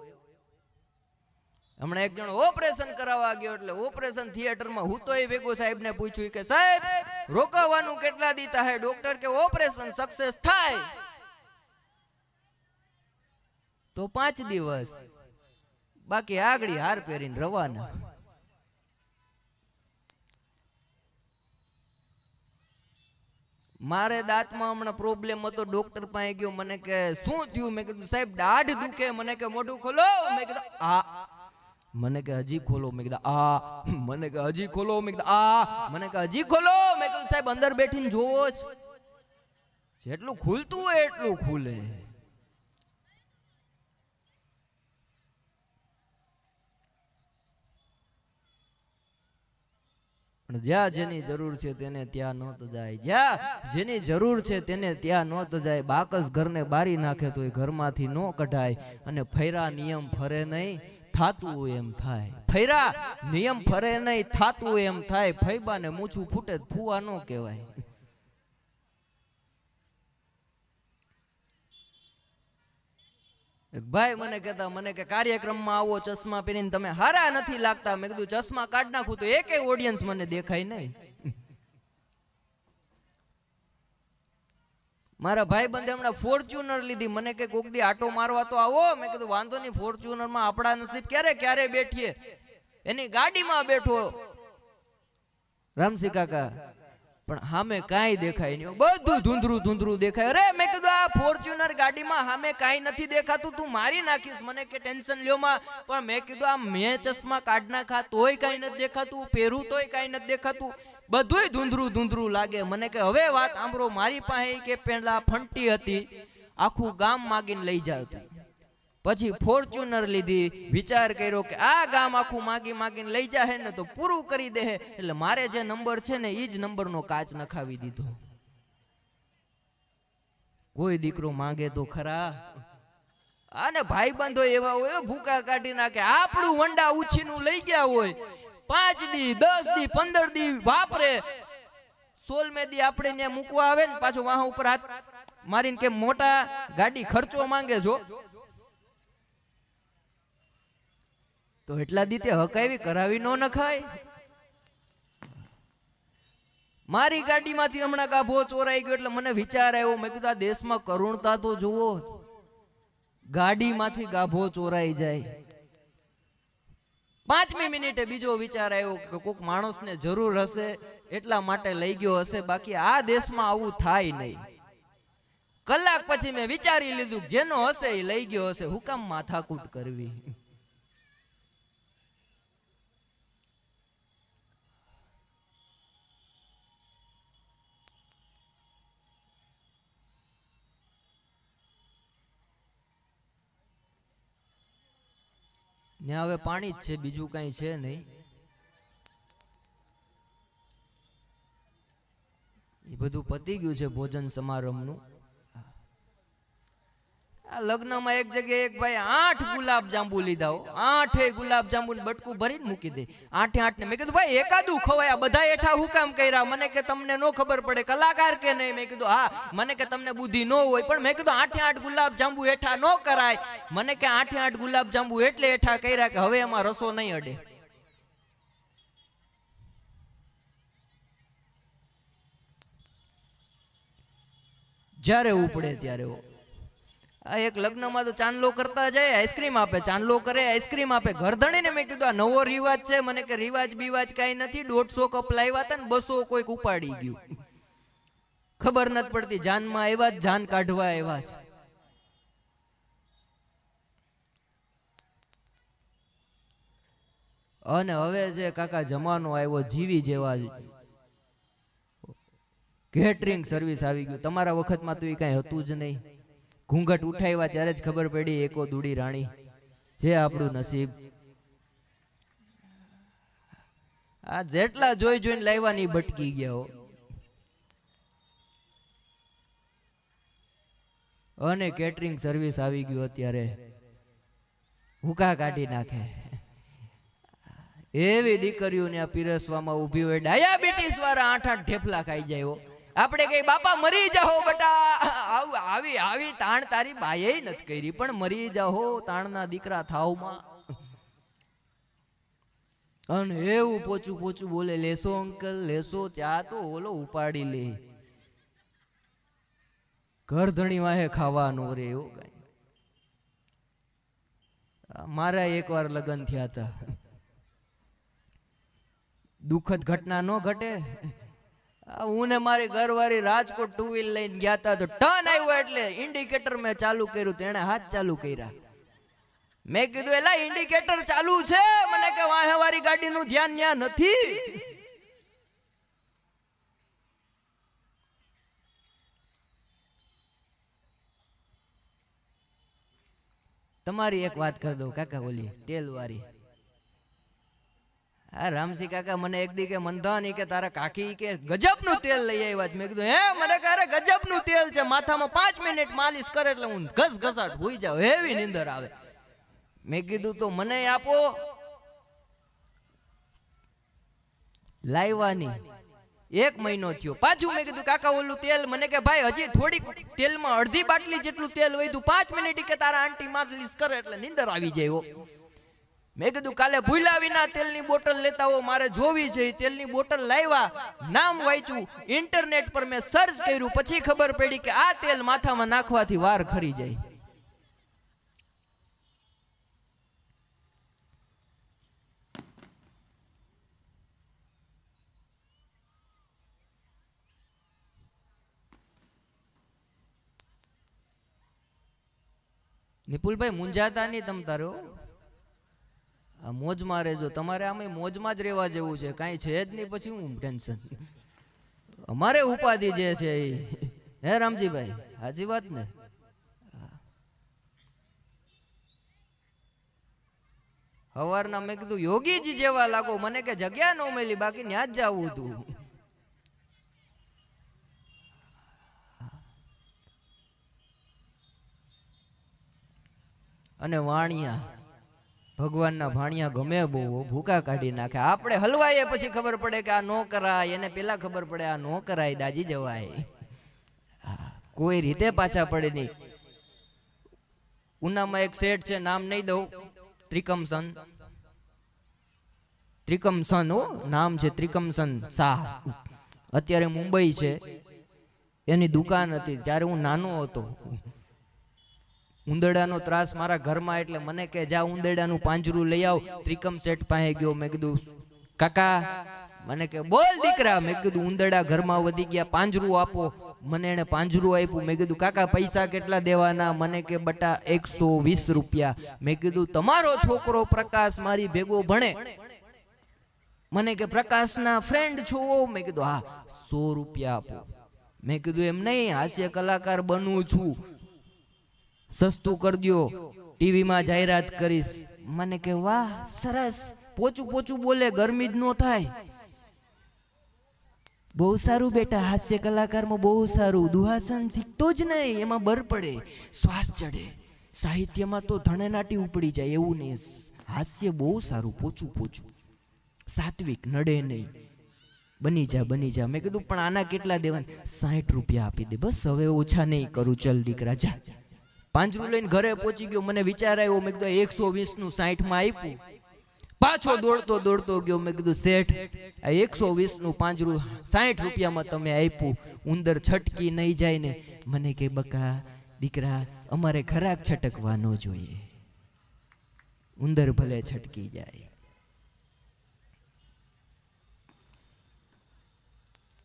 હમણાં એક જણ ઓપરેશન કરાવવા ગયો એટલે ઓપરેશન થિયેટરમાં હું તો એ ભેગો સાહેબ ને પૂછ્યું કે સાહેબ રોકાવાનું કેટલા દી થાય? ડોક્ટર કે ઓપરેશન સક્સેસ થાય તો 5 દિવસ, બાકી આગળી હાર પહેરીને રવાના. મારે દાંતમાં હમણાં પ્રોબ્લેમ હતો, ડોક્ટર પાસે ગયો. મને કે શું થયું? મેં કીધું સાહેબ દાઢ દુખે. મને કે મોઢું ખોલો. મેં કીધું આ. મને કે હજી ખોલો. મેં કીધું આ. મને કે હજી ખોલો. મેં કીધું આ. મને કે હજી ખોલો. મેં કીધું સાહેબ અંદર બેઠીને જોવો જ, જેટલું ખુલતું હોય એટલું ખુલે. પણ જ્યાં જેની જરૂર છે તેને ત્યાં નહોત જાય. જ્યાં જેની જરૂર છે તેને ત્યાં નહોત જાય. બાકસ ઘરને બારી નાખે તો એ ઘરમાંથી નો કઢાય. અને ફૈરા નિયમ ફરે નહીં, થાતું હોય એમ થાય. ફૈરા નિયમ ફરે નહીં, થાતું હોય એમ થાય. ફૈબાને મૂછું ફૂટે ફૂવા નો કહેવાય. ભાઈ મને કહેતા, મને કે કાર્યક્રમમાં આવો ચશ્મા પહેરીને તમે હારા નથી લાગતા. મેં કીધું ચશ્મા કાઢ નાખું તો એકેય ઓડિયન્સ મને દેખાય નહીં. મારા ભાઈ બંધે હમણાં ફોર્ચ્યુનર લીધી. મને કે કોક દી આટો મારવા તો આવો. મેં કીધું વાંધો નહીં, ફોર્ચ્યુનર માં આપણા નસીબ ક્યારે બેઠીએ. એની ગાડીમાં બેઠો રામસી કાકા, પણ સામે કાંઈ દેખાય નહીં, બધું ધૂંધરું ધૂંધરું દેખાય. અરે મેં કીધું આ ફોર્ચ્યુનર ગાડીમાં સામે કાંઈ નથી દેખાતું, તું મારી નાખીશ. મને કે ટેન્શન લ્યો માં. પણ મેં કીધું આ મેં ચશ્મા કાઢ નાખા તોય કાંઈ નથી દેખાતું, પહેરું તોય કાંઈ નથી દેખાતું, બધુંય ધૂંધરું ધૂંધરું લાગે. મને કે હવે વાત સાંભળો, મારી પાસે કે પેલા ફંટી હતી, આખું ગામ માગીને લઈ જાતું. પછી ફોર્ચ્યુનર લીધી. વિચાર કર્યો કે આ ગામ આખું માગીને લઈ જાય ને તો પૂરું કરી દે. એટલે મારે જે નંબર છે ને એ જ નંબરનો કાચ નખાવી દીધો. કોઈ દીકરો માંગે તો ખરા. આને ભાઈ બંધો એવા હોય ભૂકા કાઢી નાખે. આપણું વંડા ઉછીનું લઈ ગયા હોય, 5 દી 10 દી 15 દી વાપરે. 16મે દી આપણે ત્યાં મૂકવા આવે ને પાછો વાહ ઉપર હાથ મારીને કે મોટા ગાડી ખર્ચો માંગે છો. તો એટલા દીતે હકાવી કરાવી નો નખાય. મારી ગાડીમાંથી હમણાં ગાભો ચોરાઈ ગયો એટલે મને વિચાર આવ્યો. મેં કીધું આ દેશમાં કરુણતા તો જુઓ, ગાડીમાંથી ગાભો ચોરાઈ જાય. 5મી મિનિટે બીજો વિચાર આવ્યો કે કોક માણસને જરૂર હશે એટલા માટે લઈ ગયો હશે, બાકી આ દેશમાં આવું થાય નહીં. કલાક પછી મેં વિચારી લીધું જેનો હશે એ લઈ ગયો હશે, હું કામ માથાકૂટ કરવી. ને હવે પાણી જ છે, બીજું કઈ છે નહીં. એ બધું પતી ગયું છે ભોજન સમારંભનું. આ લગ્નમાં એક જગ્યાએ એક ભાઈ 8 ગુલાબ જાંબુ લીધા હો, 8 ગુલાબ જાંબુ બટકું ભરીને મૂકી દે, 8 ને. મેં કીધું ભાઈ એકાદું ખવાય, આ બધા એઠા હું કામ કર્યા? મને કે તમને નો ખબર પડે કલાકાર કે નહીં? મેં કીધું હા. મને કે તમને બુદ્ધિ નો હોય, પણ મેં કીધું 8 ગુલાબ જાંબુ એઠા નો કરાય. મને કે 8 ગુલાબ જાંબુ એટલે એઠા કર્યા કે હવે એમાં રસો નહીં અડે. જ્યારે ઉપડે ત્યારે આ એક લગ્નમાં તો ચાંદલો કરતા જાય, આઈસ્ક્રીમ આપે, ચાંદલો કરે આઈસ્ક્રીમ આપે. ઘરધણીને મેં કીધું આ નવો રિવાજ છે. મને કે રિવાજ બીવાજ કઈ નથી, 150 કપ લાવ્યા હતા ને 200 કોઈક ઉપાડી ગયું. ખબર નથી પડતી, જાનમાં આવ્યા જ જાન કાઢવા આવ્યા છે. અને હવે જે કાકા જમાનો આવ્યો જીવી જેવા કેટરિંગ સર્વિસ આવી ગયું. તમારા વખતમાં તો એ કઈ હતું જ નહીં. ઘૂંઘટ ઉઠાવ્યા ત્યારે જ ખબર પડી એકો દુડી રાણી જે આપણું નસીબ. આ જેટલા જોઈ જોઈને લાવવાની ભટકી ગયા. અને કેટરિંગ સર્વિસ આવી ગયું અત્યારે, હુકા કાઢી નાખે એવી દીકરીઓને આ પીરસવામાં ઊભી હોય. ડાયાબિટીસ વાળા 8 ઢેફલા ખાઈ જાય. આપણે કઈ બાપા મરી જાઓ બટા, આવી આવી તાણ તારી બાએ નથી કરી, પણ મરી જાઓ તાણના દીકરા થાવમાં. અને એવું પોચું પોચું બોલે, લેસો અંકલ લેસો. ત્યાં તો ઓલો ઉપાડી લે. ઘર ધણી વાહે ખાવાનું રે એવું કઈ. મારા એકવાર લગ્ન થયા હતા. દુઃખદ ઘટના નો ઘટે. હું ને મારી ઘરવાળી રાજકોટ 2 વ્હીલ લઈને ગયા હતા, તો ટર્ન આવ્યો એટલે ઇન્ડિકેટર મેં ચાલુ કર્યું, તેણે હાથ ચાલુ કર્યા. મેં કીધું એલા ઇન્ડિકેટર ચાલુ છે? મને કે વાહે વાળી ગાડીનું ધ્યાન ન્યા નથી. તમારી એક વાત કરી દઉં કાકા, ઓલી તેલ વાળી. હા રામસિંહ કાકા મને એક દી કે મંધાની કે તારા કાકી કે ગજબનું તેલ લઈ આવ્યા. મેં કીધું હે? મને કે અરે ગજબનું તેલ છે, માથામાં 5 મિનિટ માલિશ કરે એટલે હું ઘસઘસાટ હોઈ જાઉં, હેવી નીંદર આવે. મેં કીધું તો મને આપો. લાવવાની 1 મહિનો થયો, પાછું મેં કીધું કાકા ઓલું તેલ. મને કે ભાઈ હજી થોડીક તેલમાં અડધી બાટલી જેટલું તેલ વધ્યું, 5 મિનિટ કે તારા આંટી માલિશ કરે એટલે નીંદર આવી જાય. મેં કીધું કાલે ભૂલ્યા વિના તેલની બોટલ લેતા હો, મારે જોવી છે. તેલની બોટલ લાવ્યા, નામ વાંચ્યું, ઇન્ટરનેટ પર મેં સર્ચ કર્યું, પછી ખબર પડી કે આ તેલ માથામાં નાખવાથી વાર ખરી જાય. નિપુલભાઈ મુંજાતા નહીં તમ તારો, મોજમાં રહેજો. તમારે આમે મોજમાં જ રહેવા જેવું છે, કાંઈ છે જ નહીં. પછી હું ટેન્શન? અમારે ઉપાધિ જે છે એ, હે રામજીભાઈ? સાચી વાત ને? સવારના મેં કીધું યોગીજી જેવા લાગો. મને કે જગ્યા ન મળી, બાકી ત્યાં જ જવું હતું. અને વાણિયા ભગવાનના ભાણિયા ગમે બહુ ભૂકા કાઢી નાખે. આપણે હલવાઈએ પછી ખબર પડે કે આ નો કરાય, એને પેલા ખબર પડે આ નો કરાય, દાજી જવાય. કોઈ રીતે પાછા પડે નહીં. ઉનામાં એક શેઠ છે, નામ નહીં દઉં, ત્રિકમસન. ત્રિકમસન નામ છે, ત્રિકમસન શાહ. અત્યારે મુંબઈ છે. એની દુકાન હતી. ત્યારે હું નાનો હતો, ઉંદરડાનો ત્રાસ મારા ઘરમાં, એટલે મને કે જા ઉંદરડાનું પાંજરું લઈ આવ. ત્રિકમ શેઠ પાસે ગયો. મેં કીધું કાકા, મને કે બોલ દીકરા. મેં કીધું ઉંદરડા ઘરમાં વધી ગયા, પાંજરું આપો. મને એને પાંજરું આપ્યું. મેં કીધું કાકા પૈસા કેટલા દેવાના? મને કે બટા 120 રૂપિયા. મેં કીધું તમારો છોકરો પ્રકાશ મારી ભેગો ભણે? મને કે પ્રકાશના ફ્રેન્ડ છો? મેં કીધું હા. 100 રૂપિયા આપો. મેં કીધું એમ નહીં, હાસ્ય કલાકાર બનવું છું, સસ્તું કરી દો, ટીવીમાં જાહેરાત કરીશ. મને કે વાહ સરસ, પોચું પોચું બોલે, ગરમી જ ન થાય. બહુ સારું બેટા, હાસ્ય કલાકારમાં બહુ સારું. દુહાસન શીખતો જ નહીં, એમાં બર પડે, શ્વાસ ચડે. સાહિત્યમાં તો ધણેનાટી ઉપડી જાય એવું નહીં, હાસ્ય બહુ સારું, પોચું પોચું, સાત્વિક, નડે નહીં, બની જા. મેં કીધું પણ આના કેટલા દેવાના? 60 રૂપિયા આપી દે, બસ હવે ઓછા નહીં કરું, ચલ દીકરા જા. પાંજરું લઈને ઘરે પહોંચી ગયો, મને વિચાર આવ્યો, મેં કીધું 120 નું 60 માં આપ્યું, પાછો દોડતો ગયો. મેં કીધું શેઠ, આ 120 નું પાંજરું 60 રૂપિયામાં તમે આપ્યું, ઉંદર છટકી નહીં જાય ને? મને કે બકા દીકરા, અમારે ઘરાક છટકવા ન જોઈએ, ઉંદર ભલે છટકી જાય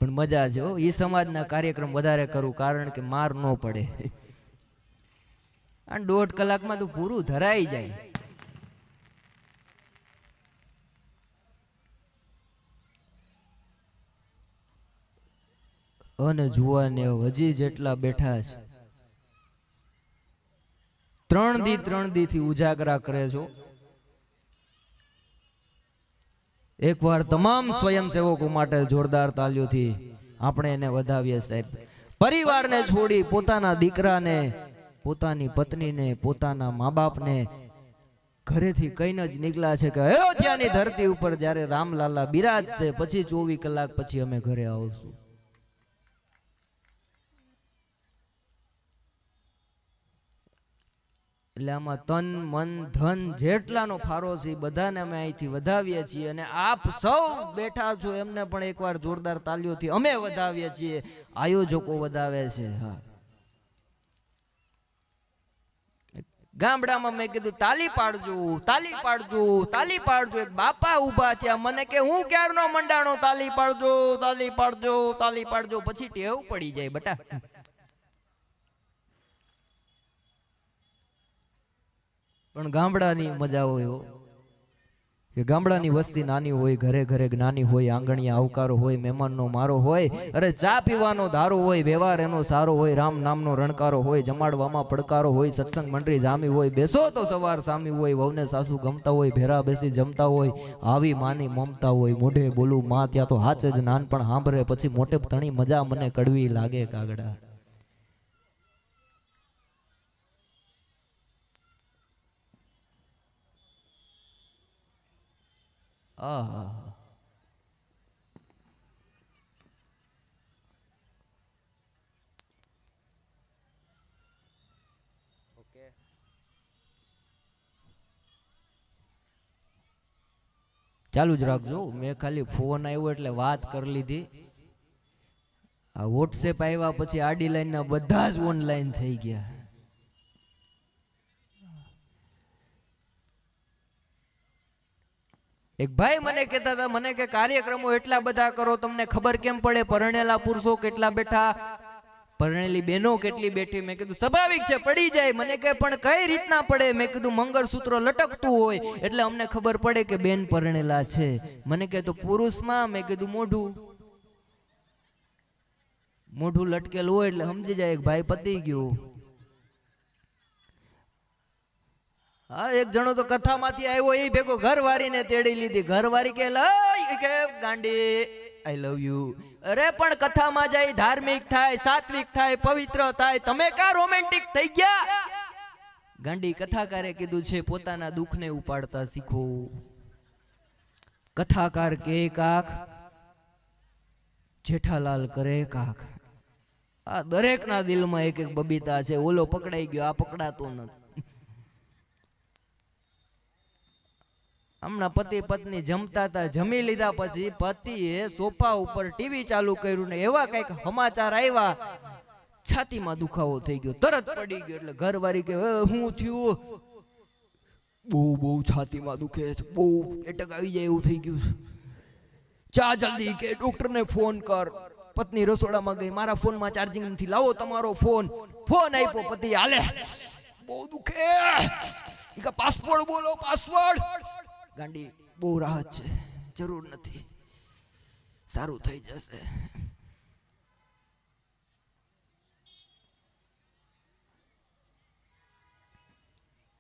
પણ મજા જો. એ સમાજના કાર્યક્રમ વધારે કરું, કારણ કે માર ન પડે. અને 1.5 કલાકમાં તો પૂરું ધરાઈ જાય. અને જુવાને હજી જેટલા બેઠા છે, 3 દી થી ઉજાગરા કરે છો. એકવાર તમામ સ્વયંસેવકો માટે જોરદાર તાલીઓથી આપણે એને વધાવીએ સાહેબ. પરિવારને છોડી પોતાના દીકરાને, પોતાની પત્નીને, પોતાના મા બાપને ઘરેથી કઈને જ નીકળ્યા છે કે અયોધ્યાની ધરતી ઉપર જ્યારે રામલાલા બિરાજશે પછી 24 કલાક પછી અમે ઘરે આવશું. એટલે આમાં તન મન ધન જેટલાનો ફારો છે બધાને અમે અહીંથી વધાવીએ છીએ. અને આપ સૌ બેઠા છો એમને પણ એકવાર જોરદાર તાલીઓથી અમે વધાવીએ છીએ, આયોજકો વધાવે છે. હા, ગામડામાં મેં કીધું તાલી પાડજો. એક બાપા ઉભા થયા, મને કે હું ક્યારનો મંડાણો તાલી પાડજો. પછી ટેવ પડી જાય બટા. પણ ગામડાની મજા હોય કે ગામડાની વસ્તી નાની હોય, ઘરે ઘરે જ્ઞાની હોય, આંગણીયા આવકારો હોય, મહેમાનનો મારો હોય, અરે ચા પીવાનો ધારો હોય, વ્યવહાર એનો સારો હોય, રામ નામનો રણકારો હોય, જમાડવામાં પડકારો હોય, સત્સંગ મંડળી જામી હોય, બેસો તો સવાર સામી હોય, વહુને સાસુ ગમતા હોય, ભેરા બેસી જમતા હોય, આવી માની મમતા હોય, મોઢે બોલું માં ત્યાં તો હાચ જ નાનપણ સાંભળે, પછી મોટે તણી મજા મને કડવી લાગે કાગડા. ચાલુ જ રાખજો. મેં ખાલી ફોન આવ્યો એટલે વાત કરી લીધી. આ વોટ્સએપ આવ્યા પછી આડી લાઈન ના બધા જ ઓનલાઈન થઈ ગયા. એક ભાઈ મને કહેતા હતા, મને કે કાર્યક્રમો એટલા બધા કરો, તમને ખબર કેમ પડે પરણેલા પુરુષો કેટલા બેઠા, પરણેલી બહેનો કેટલી બેઠી? મેં કીધું સ્વાભાવિક છે, પડી જાય. મને કે પણ કઈ રીતના પડે? મેં કીધું મંગળસૂત્ર લટકતું હોય એટલે અમને ખબર પડે કે બેન પરણેલા છે. મને કે તો પુરુષમાં? મેં કીધું મોઢું લટકેલું હોય એટલે સમજી જાય એક ભાઈ પતી ગયું. હા, એક જણો તો કથામાંથી આવ્યો, એ ભેગો ઘરવાળીને તેડી લીધી. ઘરવાળી કે ગાંડી આઈ લવ યુ. અરે પણ કથામાં જાય, ધાર્મિક થાય, સાત્વિક થાય, પવિત્ર થાય, તમે કા રોમેન્ટિક થઈ ગયા? ગાંડી કથાકારે કીધું છે પોતાના દુઃખને ઉપાડતા શીખો. કથાકાર કે કાક, જેઠાલાલ કરે કાક. આ દરેકના દિલમાં એક એક બબીતા છે. ઓલો પકડાઈ ગયો, આ પકડાતો નથી. હમણાં પતિ પત્ની જમતા હતા, જમી લીધા પછી પતિએ સોફા ઉપર ટીવી ચાલુ કર્યું ને એવા કઈક સમાચાર આવ્યા, છાતીમાં દુખાવો થઈ ગયો, તરત પડી ગયો. એટલે ઘરવાળી કે હું થયું? બહુ છાતીમાં દુખે છે, બહુ એટક આવી જાય એવું થઈ ગયું છે, ચા જલ્દી કે ડોક્ટરને ફોન કર. પત્ની રસોડામાં ગઈ, મારા ફોનમાં ચાર્જિંગ નથી, લાવો તમારો ફોન. ફોન આપ્યો, પતિ હાલે બહુ દુખે, પાસવર્ડ બોલો, પાસવર્ડ. ગાંડી બહુ રાહત છે, જરૂર નથી, સારું થઈ જશે.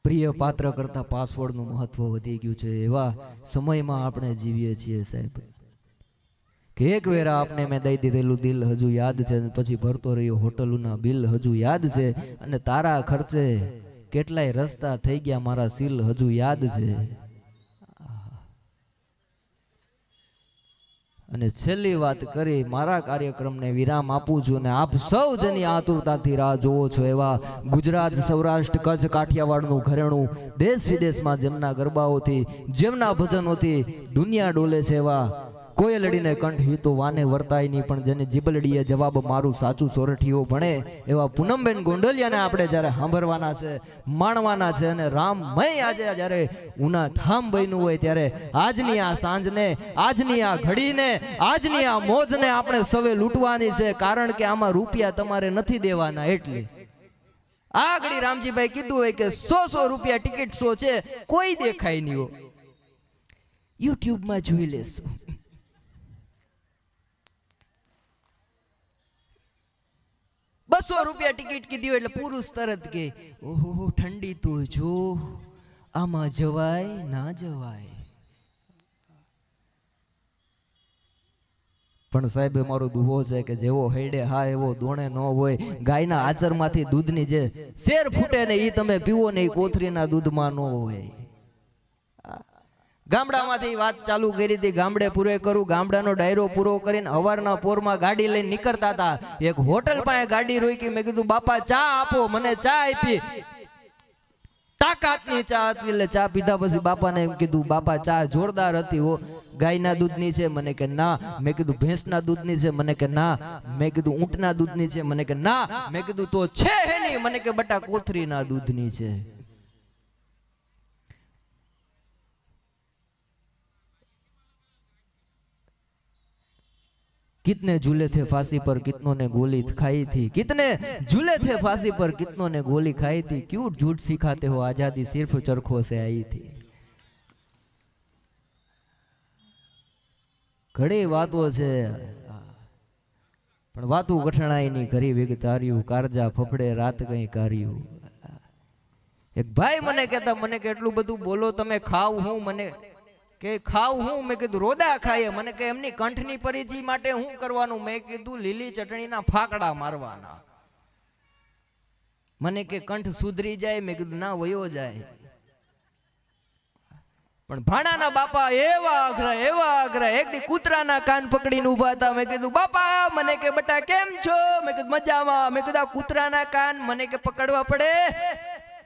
પ્રિય પાત્ર કરતા પાસવર્ડનું મહત્વ વધી ગયું છે. એવા સમયમાં આપણે જીવીએ છીએ સાહેબ કે એક વેરા આપને મેં દઈ દીધેલું દિલ હજુ યાદ છે, પછી ભરતો રહ્યો હોટલોના બિલ હજુ યાદ છે, અને તારા ખર્ચે કેટલાય રસ્તા થઈ ગયા મારા સીલ હજુ યાદ છે. અને છેલ્લી વાત કરી મારા કાર્યક્રમને વિરામ આપું છું અને આપ સૌ જેની આતુરતાથી રાહ જોવો છો એવા ગુજરાત, સૌરાષ્ટ્ર, કચ્છ, કાઠિયાવાડનું ઘરેણું, દેશ વિદેશમાં જેમના ગરબાઓથી, જેમના ભજનોથી દુનિયા ડોલે છે એવા કોયલડીને કંઠ હિતો વાને વર્તાય નહીં પણ જેને જીબલડીએ જવાબ મારું સાચું સોરઠીઓ ભણે એવા પૂનમબેન ગોંડલિયાને આપણે જ્યારે સાંભળવાના છે, માણવાના છે. અને રામમય આજે જ્યારે ઉના ધામ બન્યું હોય ત્યારે આજની આ સાંજને, આજની આ ઘડીને, આજની આ મોજને આપણે સવે લૂંટવાની છે. કારણ કે આમાં રૂપિયા તમારે નથી દેવાના. એટલે આગળ રામજીભાઈ કીધું હોય કે 100 રૂપિયા ટિકિટ શો છે, કોઈ દેખાય નહીં હો, યુટ્યુબમાં જોઈ લેશો. ₹200 ટિકિટ કીધી એટલે પુરુષ તરત કે ઓહો ઠંડી તો જો, આમાં જવાય ના જવાય. પણ સાહેબ મારો દુહો છે કે જેવો હેડે હા એવો દોણે ન હોય. ગાયના આચરમાંથી દૂધની જે શેર ફૂટે ને એ તમે પીવો ને એ કોથરીના દૂધમાં ન હોય. ગામડામાંથી વાત ચાલુ કરી હતી, ગામડે પૂરે કરું. ગામડાનો ડાયરો પૂરો કરીને હવારના પોરમાં ગાડી લઈને નીકળતા હતા. એક હોટલ પાસે ગાડી રોકી. મેં કીધું બાપા ચા આપો. મને ચા આપી, તાકાતની ચા હતી. એટલે ચા પીધા પછી બાપાને એમ કીધું બાપા ચા જોરદાર હતી હો. ગાયના દૂધની છે? મને કે ના. મેં કીધું ભેંસના દૂધની છે? મને કે ના. મેં કીધું ઊંટના દૂધની છે? મને કે ના. મેં કીધું તો છે નહીં? મને કે બટા કોથરીના દૂધની છે. कितने झूले थे फांसी पर कितनों ने गोली खाई थी, कितने झूले थे फांसी पर कितनों ने गोली खाई थी, क्यों झूठ सिखाते हो आजादी सिर्फ चरखों से आई थी. घड़ी वातो छे पण वातू गठणाई नी घरी विगतार्यू, कारजा फफड़े रात कई कार्यू. एक भाई मने कहता मने के એટલું બધું બોલો તમે, ખાવ હું? મને કે ખાવ હું? મેં કીધું રોદા ખાઈએ. મને કે એમની કંઠની પરિચય માટે હું કરવાનું? મેં કીધું લીલી ચટણીના ફાકડા મારવાના. મને કે કંઠ સુધરી જાય? મેં કીધું ના, વયો જાય. પણ ભાણાના બાપા એવા અઘરા એક દી કૂતરાના કાન પકડીને ઊભા હતા. મેં કીધું બાપા. મને કે બટા કેમ છો? મેં કીધું મજામાં. મેં કીધું કૂતરાના કાન મને કે પકડવા પડે?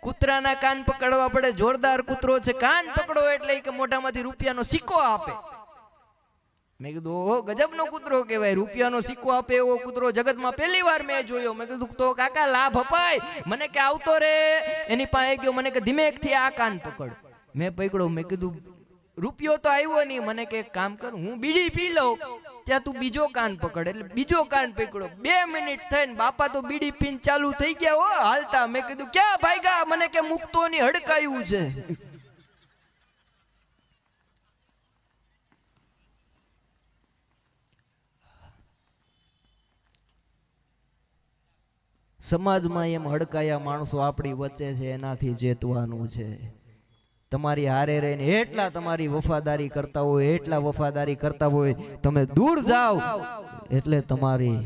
કૂતરાના કાન પકડવા પડે? જોરદાર કૂતરો છે, કાન પકડો એટલે કે મોઢામાંથી રૂપિયાનો સિક્કો આપે. મેં કીધું ઓહો ગજબનો કૂતરો કહેવાય, રૂપિયાનો સિક્કો આપે એવો કૂતરો જગતમાં પહેલી વાર મેં જોયો. મેં કીધું તો કાકા લાભ અપાય? મને કે આવતો રે. એની પાસે ગયો. મને કે ધીમેકથી આ કાન પકડ. મેં પકડ્યો. મેં કીધું રૂપિયો તો આવ્યો નહીં. મને કે કામ કર, હું બીડી પી લઉં ત્યાં તું બીજો કાન પકડ. એટલે બીજો કાન પકડ્યો. 2 મિનિટ થઈને બાપા તો બીડી પીન ચાલુ થઈ ગયા હો હાલતા. મેં કીધું ક્યાં ભાઈગા? મને કે મુક્તો ની હડકાયું છે. સમાજમાં એમ હડકાયા માણસો આપણી વચ્ચે છે, એનાથી ચેતવાનું છે. તમારી હારે રહીને એટલા તમારી વફાદારી કરતા હોય, એટલા વફાદારી કરતા હોય, તમે દૂર જાઓ એટલે તમારી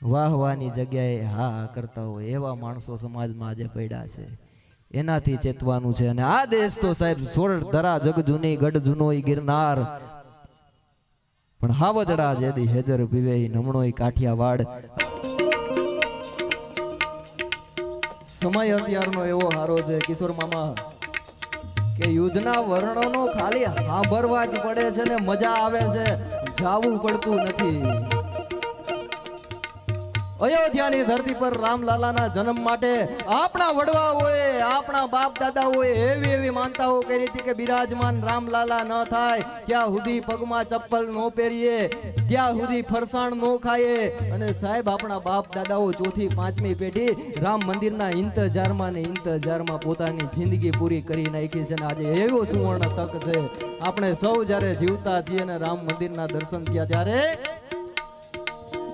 વાહવાની જગ્યાએ હા કરતા હોય એવા માણસો સમાજમાં આજે પડ્યા છે. એનાથી ચેતવાનું છે. અને આ દેશ તો સાહેબ સોરઠ ધરા જગ જૂની ગઢ જૂનો ગિરનાર, પણ હાવજડા જેદી હેજર પીવે નમણો કાઠિયાવાડ. સમય અત્યારનો એવો હારો છે કિશોર મામા કે યુદ્ધના વર્ણનો ખાલી સાંભળવા જ પડે છે ને મજા આવે છે, જાવું પડતું નથી. અયોધ્યાની ધરતી પર રામલાલાના જન્મ માટે આપણા વડવાઓએ, આપણા બાપ દાદાઓએ એવી માનતાઓ કરી હતી કે બિરાજમાન રામલાલા ન થાય ત્યાં સુધી પગમાં ચપ્પલ ન પહેરીએ, ત્યાં સુધી ફરસાણ ન ખાઈએ. અને સાહેબ આપણા બાપ દાદાઓ 4થી 5મી પેઢી રામ મંદિરના ઇંતજારમાં પોતાની જિંદગી પૂરી કરી નાખી છે. અને આજે એવો સુવર્ણ તક છે, આપણે સૌ જ્યારે જીવતા છીએ અને રામ મંદિરના દર્શન થયા ત્યારે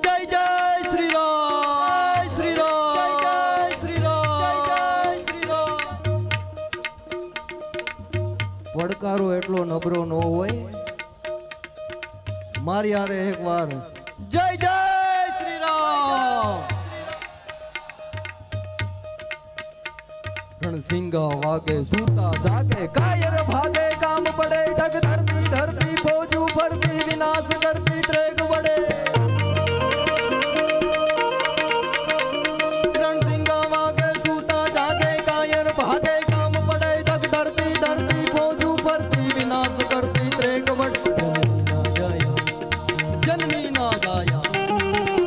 જય જય શ્રી રામ, શ્રી રામ, જય શ્રી રામ, જય શ્રી રામ. પડકારો એટલો નબળો ન હોય. મારી હારે એકવાર જય જય શ્રી રામ. સિંહ વાગે સૂતા જાગે કાયર ભાગે કામ પડે જગ ધરતી ધરતી ફોજુ ફરતી વિનાશ કરતી ત્રેગ વડે રણસિંહ વાગે સૂતા જાગે કાયર ભાગે કામ પડે જગ ધરતી ધરતી ફોજુ ફરતી વિનાશ કરતી ત્રેગ વડે જનની ના ગાયા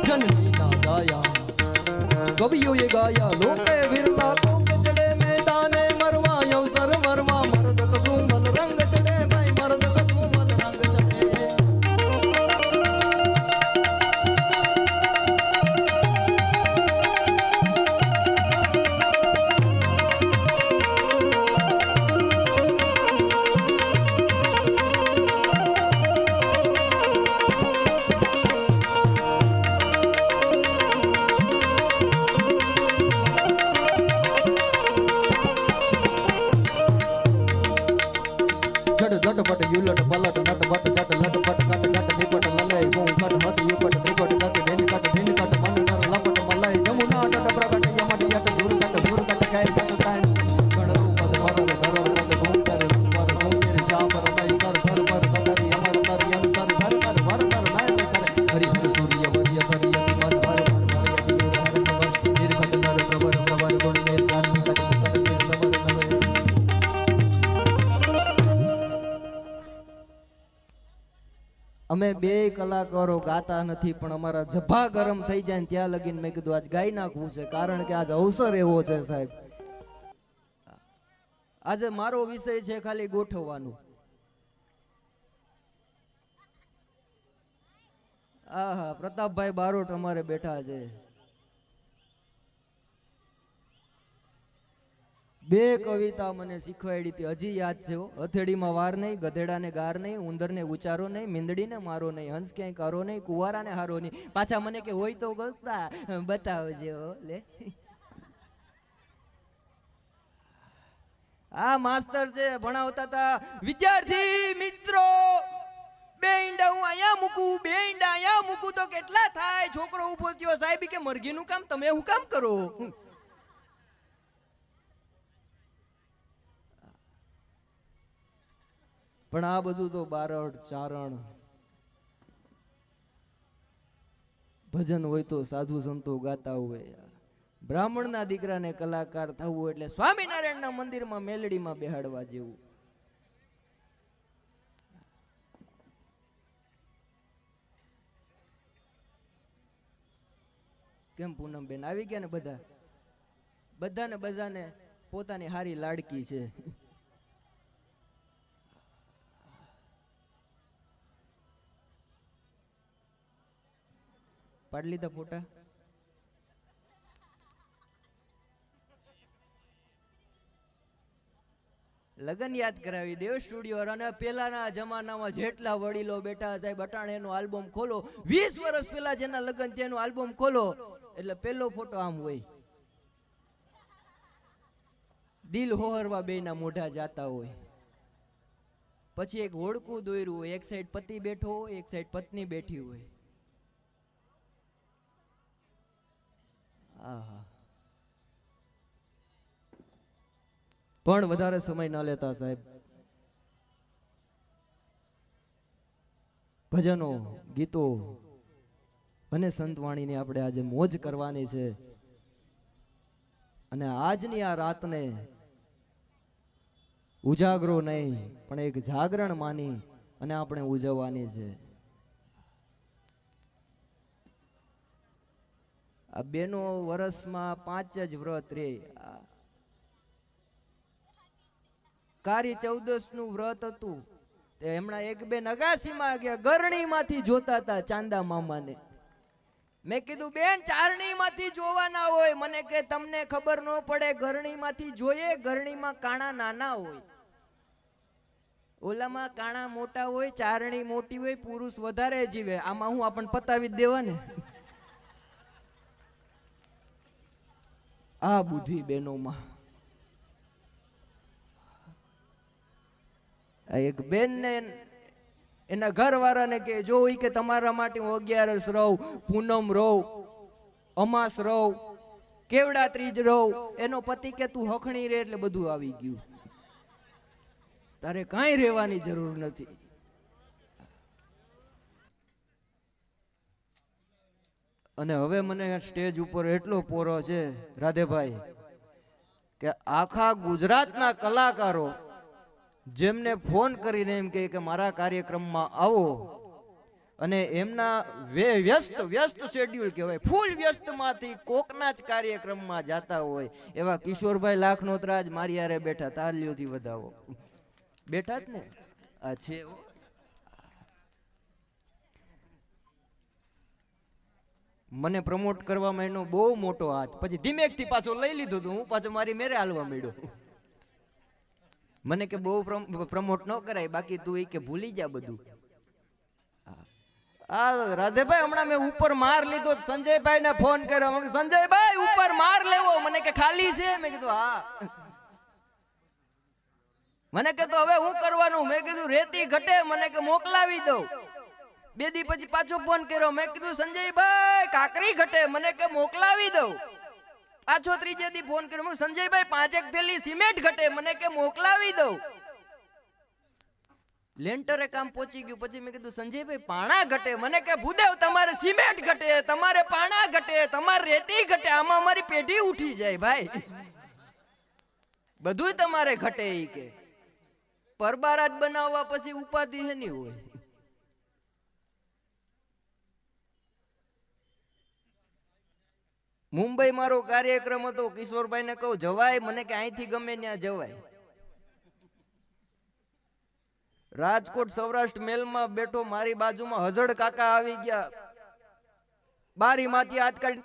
જનની ના ગાયા કવિઓએ ગાયા લોકે વીરતા કોક ચડે મેદાને મરવા અવસર મરવા મર્દ કસુમલ રંગ ચડે ભાઈ મર્દ કસુમલ રંગ ચડે झटपट युलट पलट नट बट जट लट पट कट कट निपट ललय गो कट मत युपट त्रिपट कट धेन कट मन नर लपट मलय जमुना तट प्रकट यमट यट धूर कट काय कट ताण गण रूप पद मरर धरर पद घूमकर पर घूमकर श्याम रमय सर सर पर कदरी अमर तर यन सर धर कर वर कर नाय कर हरि हर सूर्य वर्य सर यति मन भर भर यति हर नवर निर्घट नर प्रवर प्रवर गुण ने ज्ञान कट कट सिर समर नवे અમે બે કલાકારો ગાતા નથી પણ અમારા જભા ગરમ થઈ જાય ને ત્યાં લગીને મેં કીધું આજ ગાઈ નાખવું છે કારણ કે આજ અવસર એવો છે સાહેબ આજે મારો વિષય છે ખાલી ગોઠવવાનું આહા પ્રતાપભાઈ બારોટ અમારે બેઠા છે બે કવિતા મને શીખવાડી હતી હજી યાદ છે હથેળીમાં વાર નહીં ગધેડાને ગાર નહીં ઉંદરને ઉચારો નહીં મીંદડીને મારો નહીં હંસ ક્યાંય કરો નહીં કુવારાને હારો નહીં પાછા મને કે હોય તો ગલતા બતાવજો લે આ માસ્ટર છે ભણાવતા હતા વિદ્યાર્થી મિત્રો બે ઈંડા હું અહીંયા મૂકું બે ઈંડા અહીંયા મૂકું તો કેટલા થાય છોકરો ઉભો થયો સાહેબ કે મરઘીનું કામ તમે હું કામ કરો પણ આ બધું તો બારડ ચારણ ભજન હોય તો સાધુ સંતો ગાતા હોય બ્રાહ્મણના દીકરાને કલાકાર થવું એટલે સ્વામિનારાયણના મંદિરમાં મેલડીમાં બેહાડવા જેવું કેમ પૂનમબેન આવી ગયા ને બધાને પોતાની હારી લાડકી છે પાડી લીધા ફોટા લગન યાદ કરાવી દેવ સ્ટુડિયો અને પેલાના જમાનામાં જેટલા વડીલો બેઠા સાહેબ અટાણેનો આલ્બમ ખોલો 20 વર્ષ પહેલા જેના લગન તેનું આલ્બમ ખોલો એટલે પેલો ફોટો આમ હોય દિલ હોહરવા બેના મોઢા જાતા હોય પછી એક હોડકું દોર્યું હોય એક સાઈડ પતિ બેઠો હોય એક સાઈડ પત્ની બેઠી હોય પણ વધારે સમય ના લેતા સાહેબ ભજનો ગીતો અને સંતવાણીની આપણે આજે મોજ કરવાની છે અને આજની આ રાતને ઉજાગરો નહીં પણ એક જાગરણ માની અને આપણે ઉજવવાની છે આ બેનો વર્ષમાં 5 જ વ્રત રે કારી 14 નું વ્રત હતું તે હમણાં એક બેન અગાસીમાં ગયા ગરણી માંથી જોતા હતા ચાંદા મામાને મેં કીધું બેન ચારણી માંથી જોવાના હોય મને કે તમને ખબર ન પડે ગરણી માંથી જોઈએ ગરણીમાં કાણા નાના હોય ઓલામાં કાણા મોટા હોય ચારણી મોટી હોય પુરુષ વધારે જીવે આમાં હું આપણને પતાવી જ દેવા ને આ બુદ્ધિ બેનોમાં એક બેન ને એના ઘરવાળાને કે જો ઈ કે તમારા માટે હું 11 રહું પૂનમ રહું અમાસ રહું કેવડા ત્રીજ રહું, એનો પતિ કે તું હખણી રે એટલે બધું આવી ગયું, તારે કાંઈ રહેવાની જરૂર નથી. અને હવે મને સ્ટેજ ઉપર એટલો પોરો છે રાધેભાઈ કે આખા ગુજરાતના કલાકારો જેમને ફોન કરીને એમ કહે કે મારા કાર્યક્રમમાં આવો, અને એમના વ્યસ્ત શેડ્યુલ કહેવાય, ફૂલ વ્યસ્તમાંથી કોકના જ કાર્યક્રમમાં જાતા હોય એવા કિશોરભાઈ લાખનોત્રા જ મારી હારે બેઠા, તાલીઓથી વધાવો બેઠા જ ને. આ છે મને પ્રમોટ કરવામાં એનો બહુ મોટો હાથ, પછી ધીમેકથી પાછો લઈ લીધો તો હું પાછો મારી મેરે હાલવા માંડ્યો. મને કે બહુ પ્રમોટ ન કરાય, બાકી તું એ કે ભૂલી જા બધું. આ રાધેભાઈ હમણાં મેં ઉપર માર લીધો, સંજયભાઈ ને ફોન કર્યો, સંજયભાઈ ઉપર માર લેવો, મને કે ખાલી છે, મેં કીધું હા. મને કે તો હવે હું કરવાનું, મેં કીધું રેતી ઘટે, મને કે મોકલાવી દઉં. 2 દી પછી પાછો ફોન કર્યો, મેં કીધું સંજયભાઈ કાકરી ઘટે, મને કે મોકલાવી દઉં. પાછો 3જે દી ફોન કર્યો, સંજયભાઈ 5 થેલી સિમેન્ટ ઘટે, મને કે મોકલાવી દઉં. લેન્ટરે કામ પહોંચી ગયું, પછી મેં કીધું સંજયભાઈ પાણા ઘટે, મને કે ભૂદેવ તમારે સિમેન્ટ ઘટે, તમારે પાણા ઘટે, તમારે રેતી ઘટે, આમાં અમારી પેઢી ઉઠી જાય ભાઈ, બધું તમારે ઘટે. ઈ કે પરબારાજ બનાવવા પછી ઉપાધિ હે ની હોય. મુંબઈ મારો કાર્યક્રમ હતો, કિશોરભાઈ ને કહું જવાય, મને કે અહીંથી ગમે ત્યાં જવાય. રાજકોટ સૌરાષ્ટ્ર મેલમાં બેઠો, મારી બાજુમાં હજડ કાકા આવી ગયા, બારી માંથી હાથ કાઢી,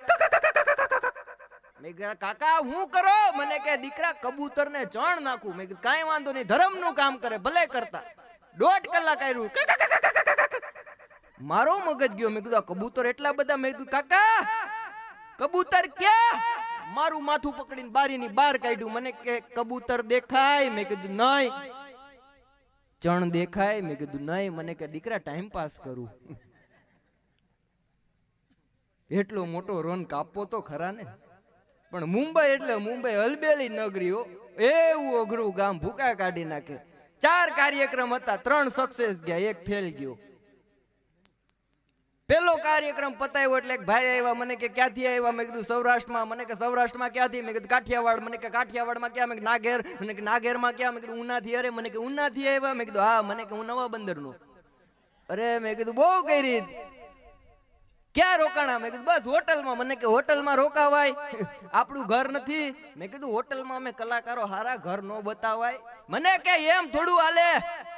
મેં કીધું કાકા હું કરો, મને કે દીકરા કબૂતર ને ચણ નાખું. મેં કીધું કાંઈ વાંધો નહીં, ધર્મ નું કામ કરે ભલે કરતા. 1.5 કલાક આવ્યું, મારો મગજ ગયો, મેં કીધું કબૂતર એટલા બધા, મેં કીધું કાકા કબૂતર ક્યાં, મારું માથું પકડીને બારીની બહાર કાઢ્યું, મને કે કબૂતર દેખાય, મેં કીધું નહીં. ચણ દેખાય, મેં કીધું નહીં. મને કે દીકરા ટાઈમ પાસ કરું. એટલો મોટો રોન કાપવો તો ખરા ને. પણ મુંબઈ એટલે મુંબઈ હલબેલી નગરીઓ, એવું અઘરું ગામ, ભૂકા કાઢી નાખે. 4 કાર્યક્રમ હતા, 3 સક્સેસ ગયા, 1 ફેલ ગયો. પેલો કાર્યક્રમ પતાવ્યો એટલે એક ભાઈ આવ્યા, મને કે ક્યાંથી આવ્યા, મેં કીધું સૌરાષ્ટ્રમાં, મને કે સૌરાષ્ટ્રમાં ક્યાંથી, મેં કીધું કાઠિયાવાડ, મને કે કાઠિયાવાડમાં ક્યાં, મેં નાગેર, મને કે નાગેરમાં ક્યાં, મેં કીધું ઉનાથી. અરે મને કે ઉનાથી આવ્યા, મેં કીધું હા, મને કે હું નવા બંદરનો. અરે મેં કીધું બહુ કઈ રીત, ક્યાં રોકાણા, મેં કીધું બસ હોટલમાં. મને કે હોટલમાં રોકાવાય, આપણું ઘર નથી. મેં કીધું હોટલમાં અમે કલાકારો હારા, ઘર નો બતાવાય. મને કે એમ થોડું હાલે,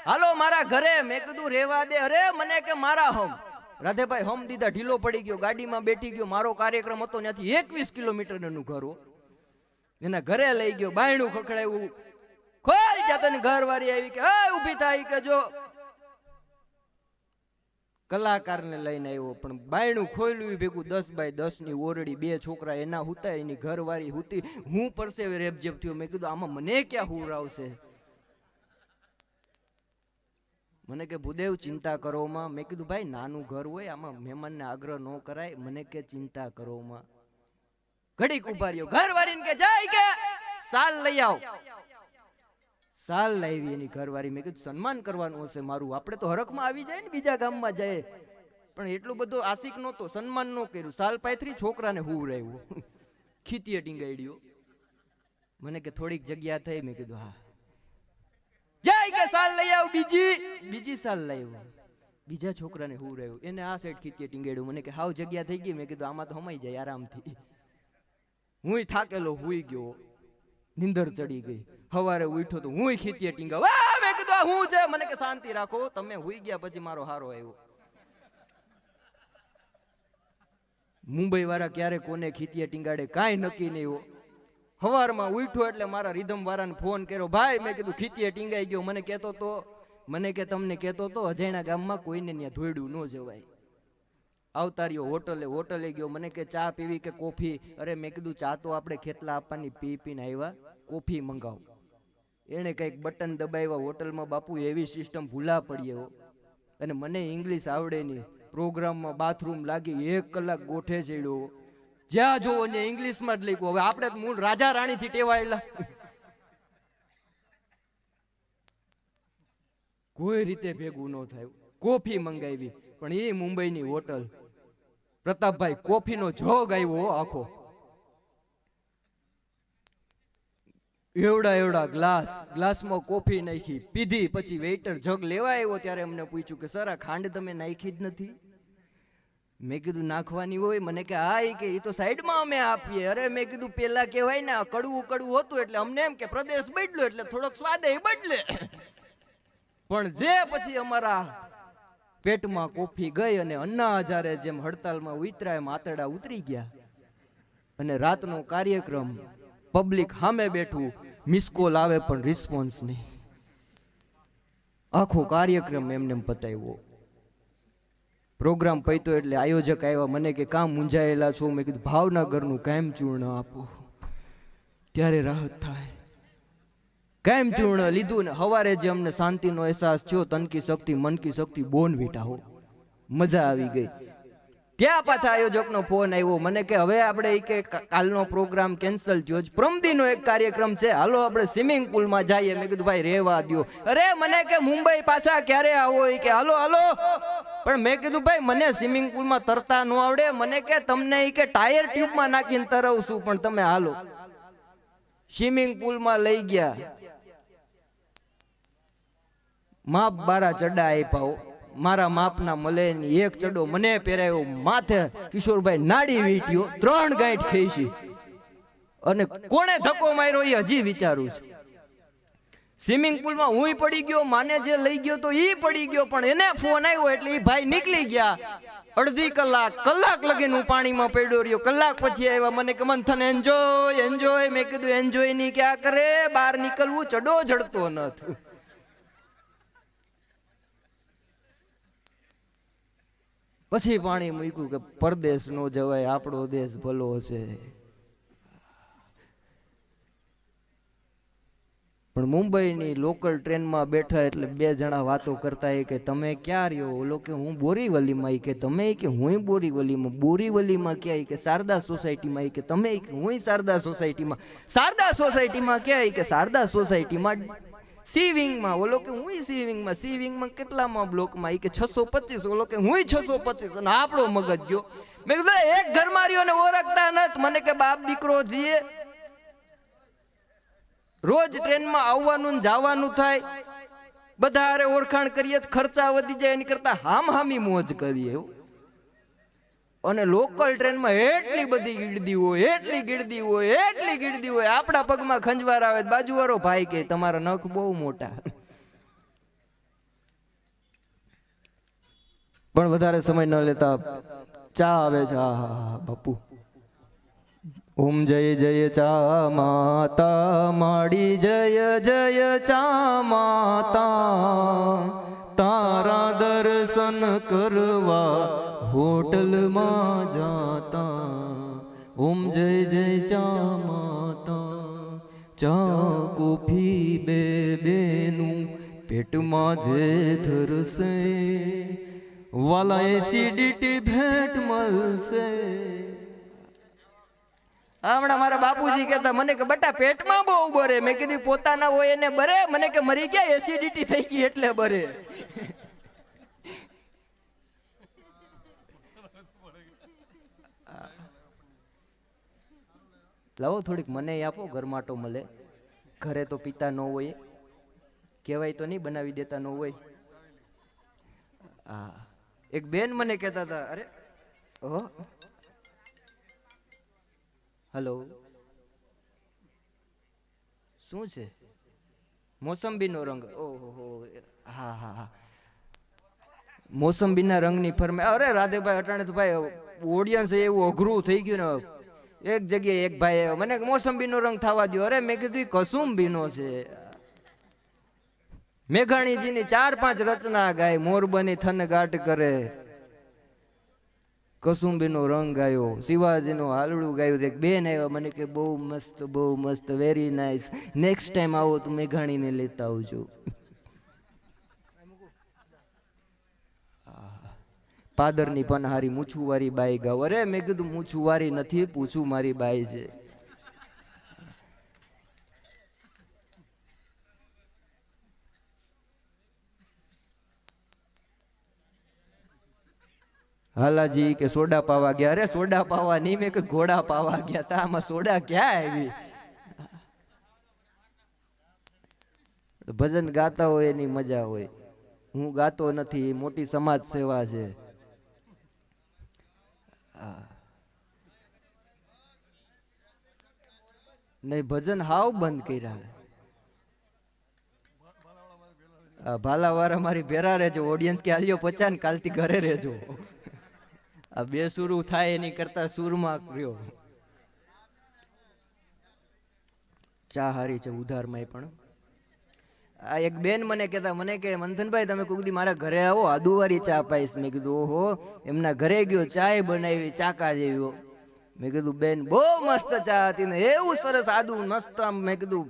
હાલો મારા ઘરે. મેં કીધું રેવા દે. અરે મને કે મારા હમ રાધેભાઈ હમ દીધા, ઢીલો પડી ગયો, ગાડીમાં બેઠી ગયો. મારો કાર્યક્રમ હતો ત્યાંથી 21 કિલોમીટર નું ઘર, એના ઘરે લઈ ગયો, બાયણું ખખડાયું, ખોલ જાતને ઘર વાળી આવી કે ઊભી થાય કે જો કલાકારને લઈને આવ્યો, પણ બાયણું ખોલ્યું ભેગું 10 બાય 10 ની ઓરડી, 2 છોકરા એના હુતા, એની ઘરવાળી હુતી, હું પરસેવે રેબજેબ થયો. મેં કીધું આમાં મને ક્યાં હુર આવશે. મને કે ભૂદેવ ચિંતા કરો માં. મેં કીધું ભાઈ નાનું ઘર હોય, આમાં મહેમાનને આગ્રહ ન કરાય. મને કે ચિંતા કરો માં. ઘડીક ઉભા રહ્યો, ઘરવાળીને કે જાય કે સાલ લઈ આવ. સાલ લાવી એની ઘરવાળી. મેં કીધું સન્માન કરવાનું હશે મારું, આપણે તો હરખમાં આવી જાય ને, બીજા ગામમાં જાય. પણ એટલું બધું આશિક નહોતો, સન્માન ન કર્યું. સાલ પાથરી છોકરાને હું રહ્યું, ખીતીએ ટીંગાડ્યો. મને કે થોડીક જગ્યા થઈ. મેં કીધું હા, જાય કે સાલ લઈ આવ. બીજી સાલ લાવ્યો, બીજા છોકરાને હું રહ્યું, એને આ સાઈડ ખીતીએ ટીંગાડ્યું. મને કે હાવ જગ્યા થઈ ગઈ. મેં કીધું આમાં તો હમાઈ જાય આરામથી. હું થાકેલો હુઈ ગયો, નીંદર ચડી ગઈ. સવારે ઉઠ્યો તો હું ખીતીએ ટીંગાવ. મેં કીધું હું છે. મને કે શાંતિ રાખો, તમે હુઈ ગયા પછી મારો હારો આવ્યો. મુંબઈ વાળા ક્યારે કોને ખીતીએ ટીંગાડે કાંઈ નક્કી નહીં હો. સવારમાં ઉઠ્યો એટલે મારા રીધમ વાળાને ફોન કર્યો, ભાઈ મેં કીધું ખીતીએ ટીંગાઈ ગયો. મને કહેતો તો, મને કે તમને કહેતો તો અજાણ્યા ગામમાં કોઈને ત્યાં ધોયડું ન જવાય. આવતાર્યો હોટલે ગયો. મને કે ચા પીવી કે કોફી. અરે મેં કીધું ચા તો આપણે ખેતલા આપવાની પી પીને આવ્યા, કોફી મંગાવ. એને કઈક બટન દબાવ્યા હોટલમાં, બાપુ એવી સિસ્ટમ ભૂલા પડ્યો. અને મને ઇંગ્લિશ આવડે નહીં. પ્રોગ્રામમાં બાથરૂમ લાગી, 1 કલાક ગોઠે ચડ્યો. જ્યાં જોવો ને ઇંગ્લિશમાં જ લખ્યું. હવે આપણે તો મૂળ રાજા રાણીથી ટેવાયેલા. કોઈ રીતે ભેગું ન થાય. કોફી મંગાવી, પણ એ મુંબઈની હોટલ. પ્રતાપભાઈ કોફીનો જોગ આવ્યો આખો. એવડા ગ્લાસમાં કોફી નાખી, પીધી. પછી વેઇટર જગ લેવા આવ્યો ત્યારે અમને પૂછ્યું કે સર આ ખાંડ તમે નાખી જ નથી. મેં કીધું નાખવાની હોય. મને કે હા, કે એ તો સાઈડમાં અમે આપીએ. અરે મેં કીધું પેલા કહેવાય ને કડવું કડવું હતું એટલે અમને એમ કે પ્રદેશ બદલ્યો એટલે થોડોક સ્વાદ એ બદલે. પણ જે પછી અમારા પેટમાં કોફી ગઈ અને અન્ના હજારે જેમ હડતાલમાં ઉતરા એમ આતરડા ઉતરી ગયા. અને રાતનો કાર્યક્રમ, પબ્લિક સામે બેઠું, મિસ કોલ આવે પણ રિસ્પોન્સ નહીં. આખો કાર્યક્રમ એમને પતાવ્યો. પ્રોગ્રામ પૈતો એટલે આયોજક આવ્યા. મને કે કામ મૂંઝાયેલા છો? મેં કીધું ભાવનગરનું કાયમ ચૂર્ણ આપો ત્યારે રાહત થાય. કાયમ ચૂર્ણ લીધું ને હવારે જે અમને શાંતિનો અહેસાસ થયો, તનકી શક્તિ મનકી શક્તિ બોર્નવિટા હો, મજા આવી ગઈ. ત્યાં પાછા આયોજકનો ફોન આવ્યો. મને કે હવે આપણે કે કાલનો પ્રોગ્રામ કેન્સલ થયો, પ્રમદીનો એક કાર્યક્રમ છે, હાલો આપણે સ્વિમિંગ પુલમાં જઈએ. મેં કીધું ભાઈ રહેવા દો. અરે મને કે મુંબઈ પાછા ક્યારે આવો? કે હાલો હાલો. પણ મેં કીધું ભાઈ મને સ્વિમિંગ પુલમાં તરતા ન આવડે. મને કે તમને કે ટાયર ટ્યુબમાં નાખીને તરવશું, પણ તમે હાલો. સ્વિમિંગ પુલમાં લઈ ગયા. માપ બારા ચડા આપ્યા. મારા માપના મળે એક ચડો મને પહેરાયો માથે. કિશોરભાઈ નાડી વીટ્યો, 3 ગાંઠ ખેંચી. અને કોણે ધક્કો માર્યો એ હજી વિચારું છું. સ્વિમિંગ પુલમાં હું પડી ગયો, માને જે લઈ ગયો તો ઈ પડી ગયો, પણ એને ફોન આવ્યો એટલે એ ભાઈ નીકળી ગયા. અડધી કલાક લગીને હું પાણીમાં પડ્યો રહ્યો. કલાક પછી આવ્યા. મને કે મંથન એન્જોય. મેં કીધું એન્જોય ની ક્યાં કરે, બહાર નીકળવું ચડો જડતો નથી. પછી પાણી મૂક્યું કે પરદેશ નો જવાય, આપણો દેશ ભલો છે. પણ મુંબઈની લોકલ ટ્રેનમાં બેઠા એટલે 2 જણા વાતો કરતા કે તમે ક્યાં રહ્યો? ઓલો કે હું બોરીવલીમાં. કે તમે? કે હું બોરીવલીમાં. બોરીવલીમાં ક્યાં? કે શારદા સોસાયટીમાં. કે તમે? કે હું શારદા સોસાયટીમાં. શારદા સોસાયટીમાં ક્યાં? કે શારદા સોસાયટીમાં સી વિંગમાં. ઓલો કે હું સી વિંગમાં. સી વિંગમાં કેટલામાં બ્લોકમાં? કે 625. ઓલો કે હું 625. અને આપણો મગજ ગયો. મેં કીધું એક ઘરમાં રહ્યો ને ઓળખતા નથી. મને કે બાપ દીકરો છીએ, રોજ ટ્રેનમાં આવવાનું ને જવાનું થાય, બધા હારે ઓળખાણ કરીએ, ખર્ચા વધી જાય, એની કરતા હામી મોજ કરીએ. અને લોકલ ટ્રેનમાં એટલી બધી ગીડદી હોય, એટલી ગીડદી હોય. આપણા પગમાં ખંજવાર આવે. બાજુવાળો ભાઈ કે તમારા નખ બહુ મોટા. પણ વધારે સમય ન લેતા ચા આવે છે. હા બાપુ. ઓમ જય જય ચા માતા માડી, જય ચા માતા, તારા દર્શન કરવા હોટલમાં જાતા. ઓમ જય ચા માતા, ચા કોફી બેનું પેટમાં જે ધરશે, વાલા એસિડિટી ભેટ મળશે. હમણાં મારા બાપુજી કહેતા મને કે બટા પેટમાં બહુ બરે. મેં કીધું પોતાના હોય એને બરે? મને કે મરી ગયા, એસિડિટી થઈ ગઈ એટલે બરે. લાવો થોડીક મને આપો, ગરમાટો મળે. ઘરે તો પીતા ન હોય, કહેવાય તો નહીં, બનાવી દેતા ન હોય. હા, એક બેન મને કહેતા હતા, અરે ઓહો, હેલો, શું છે? મોસંબીનો રંગ. ઓહો, હા, મોસંબીના રંગની ફરમે. અરે રાધેભાઈ અટાણે તો ભાઈ ઓડિયન્સ એવું અઘરું થઈ ગયું ને. એક જગ્યાએ એક ભાઈ મને મોસંબીનો રંગ થવા દો. અરે મેં કીધું કસુંબીનો છે. મેઘાણીજીની 4-5 રચના ગાય, મોરબની થનગાટ કરે, કસુંબીનો રંગ ગાયો, શિવાજીનો હાલડું ગાયું. એક બેન આવ્યા, મને કે બહુ મસ્ત, વેરી નાઇસ, નેક્સ્ટ ટાઈમ આવો તો મેઘાણીને લેતા આવજો. પાદરની પનહારી મૂછુવારી બાઈ ગાવ. અરે મેં કીધું મૂછુવારી નથી, પૂછું મારી બાઈ છે. હાલાજી કે સોડા પાવા ગયા. અરે સોડા પાવા નહીં, મેં કે ઘોડા પાવા ગયા તા. આમાં સોડા ક્યાં આવી? ભજન ગાતા હોય એની મજા હોય. હું ગાતો નથી, એ મોટી સમાજ સેવા છે. નહીં ભજન હાવ બંધ કર્યા. ભાલાવાળા મારી ભેરા રહેજો. ઓડિયન્સ કે આલ્યો 50 ને કાલથી ઘરે રહેજો. આ બે સુરું થાય એની કરતા સુરમાં રહ્યો. ચા હારી છે ઉધારમાં પણ. આ એક બેન મને કહેતા, મને કે મંથનભાઈ તમે કોક દી મારા ઘરે આવો, આદુવારી ચા પાઈશ. મેં કીધું ઓહો. એમના ઘરે ગયો, ચાય બનાવી ચાકા જેવી. મેં કીધું બેન બહુ મસ્ત ચા હતી ને એવું સરસ આદુ મસ્ત. આમ મેં કીધું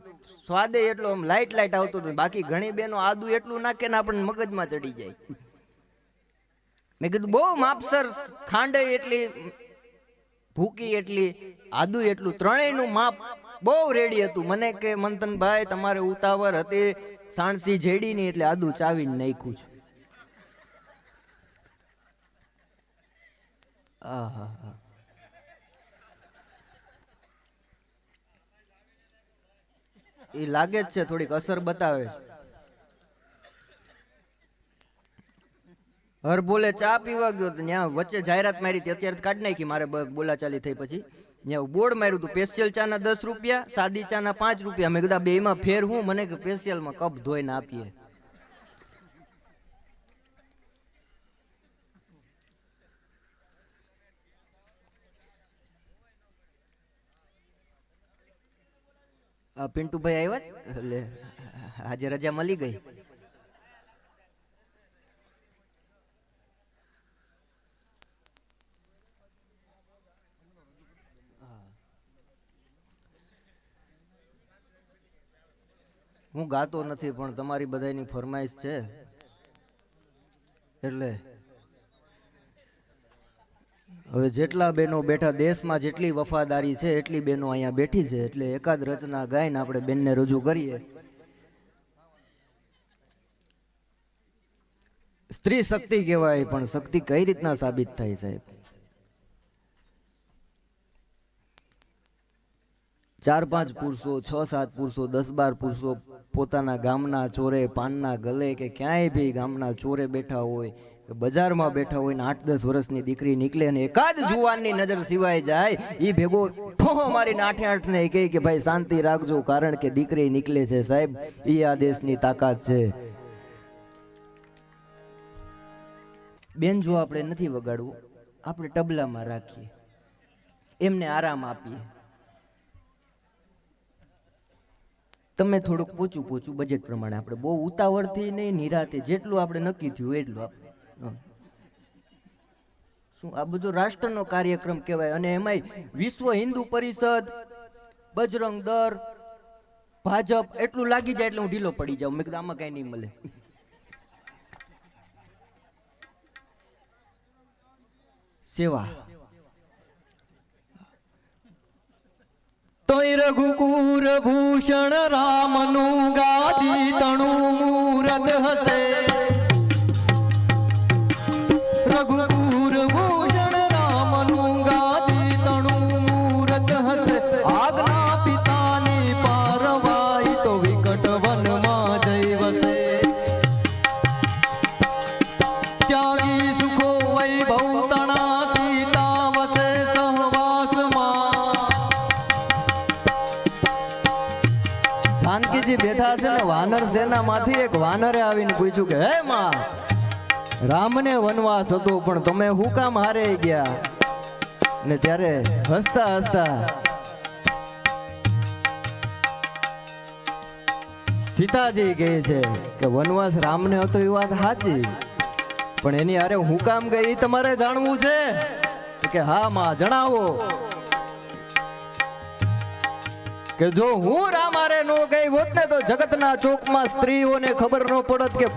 સ્વાદે એટલો આમ લાઈટ લાઈટ આવતો હતો. બાકી ઘણી બેનો આદુ એટલું નાખે ને આપણને મગજમાં ચડી જાય. મેં કીધું બહુ માપસર, ખાંડ એટલી, ભૂકી એટલી, આદુ એટલું, ત્રણેયનું માપ બહુ રેડી હતું. મને કે મંથનભાઈ તમારે ઉતાવળ હતી, સાણસી જેડી ની એટલે આદુ ચાવીને નાખ્યું છે. આહા, એ લાગે જ છે, થોડીક અસર બતાવે છે. હર બોલે ચા પીવા ગયો તો ત્યાં વચ્ચે જાહેરાત મારી હતી, અત્યારે કાઢી નાખી. મારે બોલાચાલી થઈ પછી ત્યાં બોર્ડ માર્યું હતું, સ્પેશિયલ ચા ના 10 રૂપિયા, સાદી ચા ના 5 રૂપિયા. મેં કીધું બે માં ફેર હું? મને કે સ્પેશિયલ માં કપ ધોઈને આપીએ. પિન્ટુભાઈ આવ્યા લે, આજે રજા મળી ગઈ. હું ગાતો નથી પણ તમારી બધાની ફરમાઈશ છે એટલે હવે જેટલા બેનો બેઠા, દેશમાં જેટલી વફાદારી છે એટલી બેનો અહીંયા બેઠી છે, એટલે એકાદ રચના ગાઈને આપણે બેનને રજૂ કરીએ. સ્ત્રી શક્તિ કહેવાય, પણ શક્તિ કઈ રીતના સાબિત થાય સાહેબ? 4-5 પુરુષો, 6-7 પુરુષો, 10-12 પુરુષો પોતાના ગામના ચોરે, પાનના ગલે કે ક્યાંય બી ગામના ચોરે બેઠા હોય, બજારમાં બેઠા હોય ને 8-10 વર્ષની દીકરી નીકળે અને એકાદ જુવાનની નજર સિવાય જાય, ઈ ભેગો ઠોહો મારીને 8-8 ને કહે કે ભાઈ શાંતિ રાખજો, કારણ કે દીકરી નીકળે છે સાહેબ. ઈ આ દેશની તાકાત છે. બેન જો આપણે નથી વગાડવું, આપણે તબલામાં રાખીએ, એમને આરામ આપીએ. તમે થોડુંક પોચું પોચું બજેટ પ્રમાણે, આપણે બહુ ઉતાવળથી નહીં, નિરાતે જેટલું આપણે નક્કી થયું એટલું આપણે. શું આ બધો રાષ્ટ્રનો કાર્યક્રમ કહેવાય? અને એમાંય વિશ્વ હિન્દુ પરિષદ, બજરંગ દળ, ભાજપ એટલું લાગી જાય એટલે હું ઢીલો પડી જાઉં. મેં કીધું આમાં કઈ નહીં મળે. સેવા તોય રઘુકુર ભૂષણ રામનું ગાદી તણું મૂરત હશે. રઘુકુર ભૂષણ રામનું ગાદી તણું મૂરત હશે. આજ્ઞા પિતાની પારવાઈ તો વિકટ વનમાં જઈ વસે. ત્યાગી સુખો વૈભવ તણા સીતા વસે સહવાસમાં. જાનકીજી બેઠા છે ને, વાનર સેના માંથી એક વાનરે આવીને પૂછ્યું કે હે માં, રામને વનવાસ હતો પણ તમે હું કામ હારે ગયા? ને ત્યારે હસતા હસતા સીતાજી કહે છે કે વનવાસ રામને હતો એ વાત સાચી, પણ એની હારે હું કામ ગઈ તમારે જાણવું છે? કે હા માં જણાવો. કે જો હું રામ હારે નો ગઈ હોત ને તો જગતના ચોકમાં સ્ત્રીઓને ખબર ન પડત કે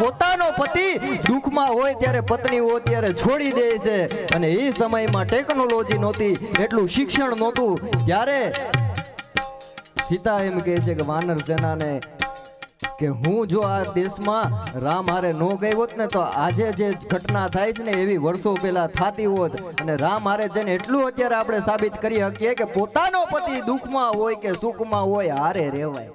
પોતાનો પતિ દુઃખમાં હોય ત્યારે પત્નીઓ ત્યારે છોડી દે છે. અને એ સમયમાં ટેકનોલોજી નહોતી, એટલું શિક્ષણ નહોતું. ત્યારે સીતા એમ કહે છે કે વાનર સેનાને કે હું જો આ દેશમાં રામ હારે નો ગઈ હોત ને તો આજે જે ઘટના થાય છે ને એવી વર્ષો પહેલા થતી હોત. અને રામ હારે જઈને એટલું અત્યારે આપણે સાબિત કરી શકીએ કે પોતાનો પતિ દુઃખમાં હોય કે સુખમાં હોય હારે રહેવાય.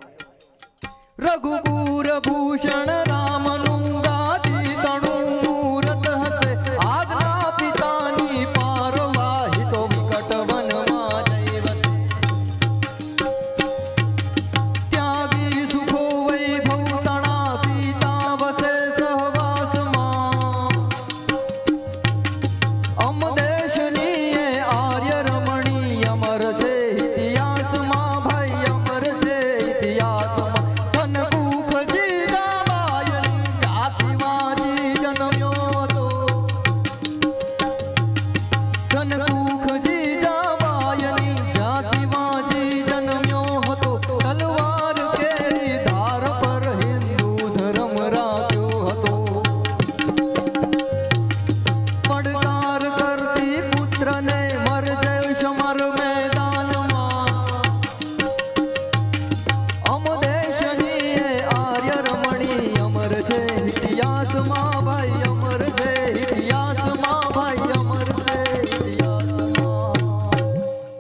રઘુકુર ભૂષણ રામનું ગાદી તણું મૂરત હશે આજના પિતાની પારવાહી તો વિકટ વનમાં જઈ વસે. ત્યાગી સુખો વૈભવ તણા સીતા વસે સહવાસમાં. અમ દેશની એ આર્ય રમણી અમર છે ઇતિહાસમાં, ભાઈ અમર છે ઇતિહાસમાં. ધન કુખજી ગાવાયની ઝાંસીમાંથી જન્મ્યો હતો. ધન કુખજી જાવાયની ઝાંસીમાંથી જન્મ્યો હતો. તલવાર કેરી ધાર પર હિન્દુ ધર્મ રાખ્યો હતો. પડકાર કરતી પુત્રને મરજે સમર મેદાનમાં. અમ દેશની એ આર્ય રમણી અમર છે ઇતિહાસમાં, ભાઈ અમર છે